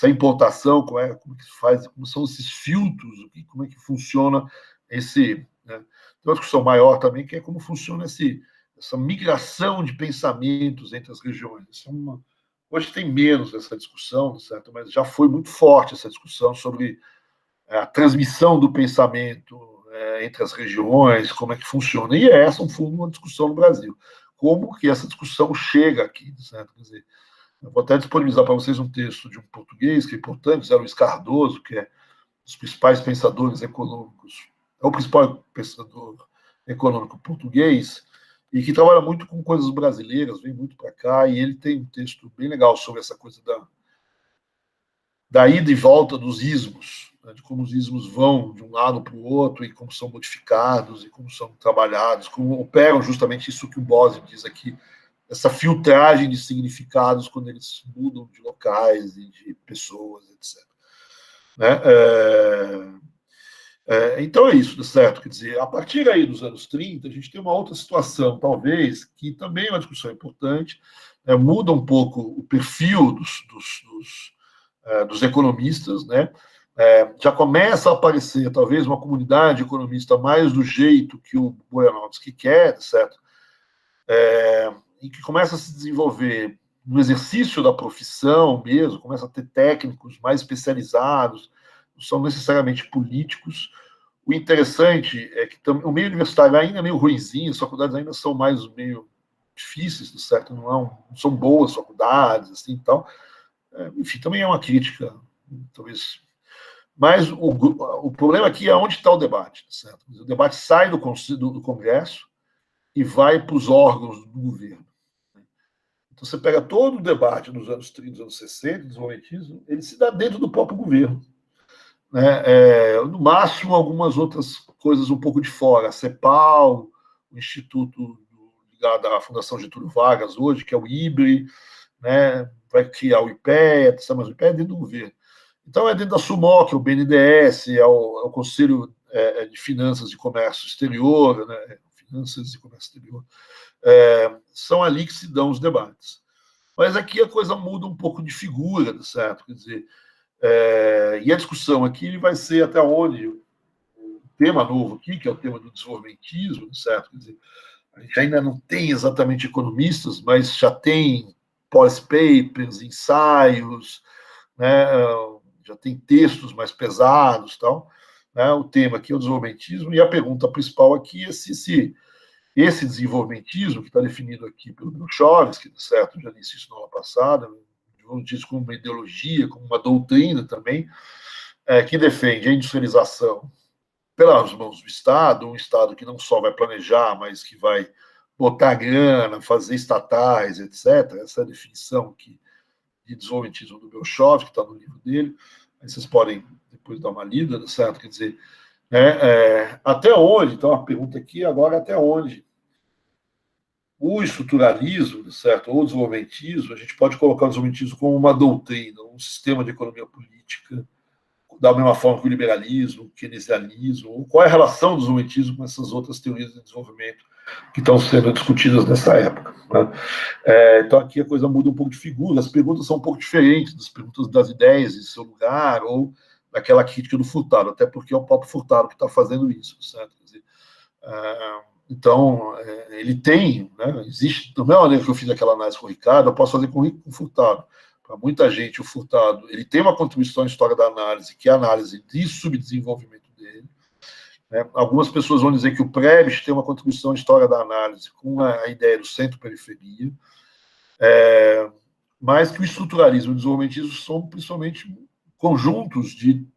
importação, como que se faz, como são esses filtros, como é que funciona esse... Né? Tem uma discussão maior também, que é como funciona essa migração de pensamentos entre as regiões. Hoje tem menos essa discussão, certo? Mas já foi muito forte essa discussão sobre a transmissão do pensamento entre as regiões, como é que funciona. E essa é, no fundo, uma discussão no Brasil. Como que essa discussão chega aqui, certo? Quer dizer, eu vou até disponibilizar para vocês um texto de um português que é importante, Zé Luiz Cardoso, que é um dos principais pensadores econômicos, é o principal pensador econômico português, e que trabalha muito com coisas brasileiras, vem muito para cá, e ele tem um texto bem legal sobre essa coisa da ida e volta dos ismos, né, de como os ismos vão de um lado para o outro, e como são modificados, e como são trabalhados, como operam justamente isso que o Bose diz aqui, essa filtragem de significados quando eles mudam de locais e de pessoas, etc. Né? Então é isso, certo? Quer dizer, a partir aí dos anos 30, a gente tem uma outra situação, talvez, que também é uma discussão importante, muda um pouco o perfil dos economistas, né? Já começa a aparecer, talvez, uma comunidade economista mais do jeito que o Boyanovsky quer, certo? E que começa a se desenvolver no exercício da profissão mesmo, começa a ter técnicos mais especializados, não são necessariamente políticos. O interessante é que o meio universitário ainda é meio ruinzinho, as faculdades ainda são mais meio difíceis, certo? Não são boas faculdades, assim, e tal. Enfim, também é uma crítica, talvez. Mas o problema aqui é onde está o debate, certo? O debate sai do Congresso e vai para os órgãos do governo. Então, você pega todo o debate dos anos 30, dos anos 60, desenvolvimentismo, ele se dá dentro do próprio governo. Né? No máximo, algumas outras coisas um pouco de fora. A CEPAL, o Instituto ligado à Fundação Getúlio Vargas hoje, que é o IBRE, né? Vai criar o IPEA, mas o IPEA é dentro do governo. Então, é dentro da SUMOC, o BNDES, é o Conselho de Finanças e Comércio Exterior, né? Finanças e Comércio Exterior, são ali que se dão os debates. Mas aqui a coisa muda um pouco de figura, certo? Quer dizer, e a discussão aqui vai ser até onde o tema novo aqui, que é o tema do desenvolvimentismo, certo? Quer dizer, a gente ainda não tem exatamente economistas, mas já tem policy papers, ensaios, né? Já tem textos mais pesados, tal. Né? O tema aqui é o desenvolvimentismo, e a pergunta principal aqui é se esse desenvolvimentismo, que está definido aqui pelo Milchovski, certo? Já disse isso na aula passada, vamos dizer isso como uma ideologia, como uma doutrina também, que defende a industrialização pelas mãos do Estado, um Estado que não só vai planejar, mas que vai botar grana, fazer estatais, etc. Essa é a definição aqui de desenvolvimentismo do Milchovski, que está no livro dele. Aí vocês podem depois dar uma lida, certo? Quer dizer, até onde, então a pergunta aqui agora, até onde o estruturalismo, certo, ou o desenvolvimentismo, a gente pode colocar o desenvolvimentismo como uma doutrina, um sistema de economia política, da mesma forma que o liberalismo, o keynesianismo, qual é a relação do desenvolvimentismo com essas outras teorias de desenvolvimento que estão sendo discutidas nessa época. Né? Então aqui a coisa muda um pouco de figura, as perguntas são um pouco diferentes das perguntas das ideias em seu lugar, ou daquela crítica do Furtado, até porque é o próprio Furtado que está fazendo isso, certo? Quer dizer, então, ele tem, né, existe, da mesma maneira que eu fiz aquela análise com o Ricardo, eu posso fazer com o Furtado. Para muita gente, o Furtado, ele tem uma contribuição à história da análise, que é a análise de subdesenvolvimento dele. Né? Algumas pessoas vão dizer que o Prebisch tem uma contribuição à história da análise com a ideia do centro-periferia, mas que o estruturalismo e o desenvolvimentismo são principalmente conjuntos de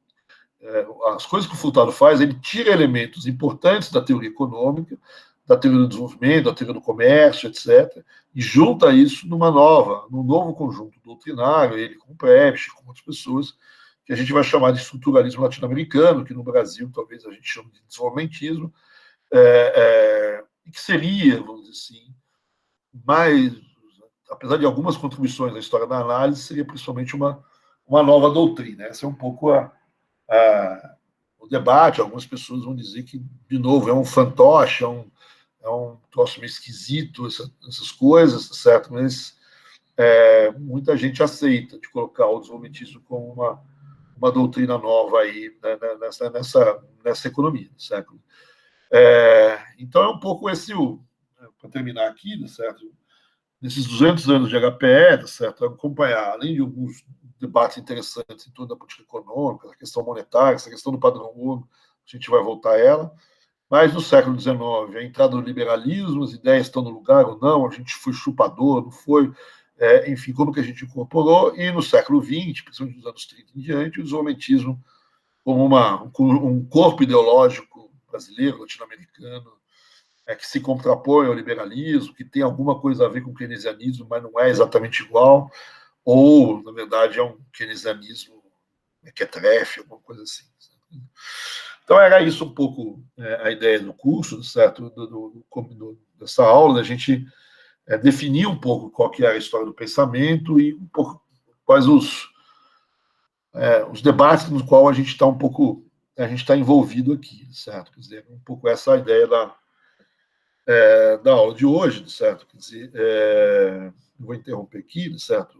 as coisas que o Furtado faz, ele tira elementos importantes da teoria econômica, da teoria do desenvolvimento, da teoria do comércio, etc., e junta isso num novo conjunto doutrinário, ele com o Prebisch, com outras pessoas, que a gente vai chamar de estruturalismo latino-americano, que no Brasil talvez a gente chame de desenvolvimentismo, e que seria, vamos dizer assim, mais, apesar de algumas contribuições na história da análise, seria principalmente uma nova doutrina. Essa é um pouco o debate. Algumas pessoas vão dizer que, de novo, é um fantoche, é um troço meio esquisito, essas coisas, certo? Mas muita gente aceita de colocar o desenvolvimentismo como uma doutrina nova aí, né, nessa economia, certo? Então é um pouco esse, para terminar aqui, certo? Nesses 200 anos de HPE, certo? Acompanhar, além de alguns debates interessantes em torno da política econômica, a questão monetária, essa questão do padrão ouro, a gente vai voltar a ela. Mas no século XIX, a entrada do liberalismo, as ideias estão no lugar ou não, a gente foi chupador, não foi, enfim, como que a gente incorporou, e no século XX, principalmente nos anos 30 em diante, o desenvolvimentismo como um corpo ideológico brasileiro, latino-americano, que se contrapõe ao liberalismo, que tem alguma coisa a ver com o keynesianismo, mas não é exatamente igual, ou, na verdade, é um keynesianismo mequetrefe, alguma coisa assim. Então, era isso um pouco a ideia do curso, certo? Dessa aula, da gente definir um pouco qual que era a história do pensamento e um pouco quais os debates nos quais a gente está um pouco, a gente está envolvido aqui, certo? Quer dizer, um pouco essa a ideia da aula de hoje, certo? Quer dizer, vou interromper aqui, certo?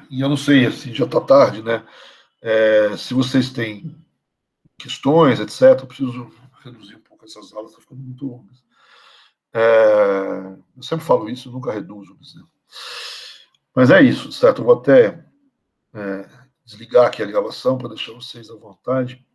E eu não sei, assim, já está tarde, né? Se vocês têm questões, etc., eu preciso reduzir um pouco essas aulas, estão ficando muito longas. Eu sempre falo isso, nunca reduzo. Mas é isso, certo? Eu vou até desligar aqui a gravação para deixar vocês à vontade.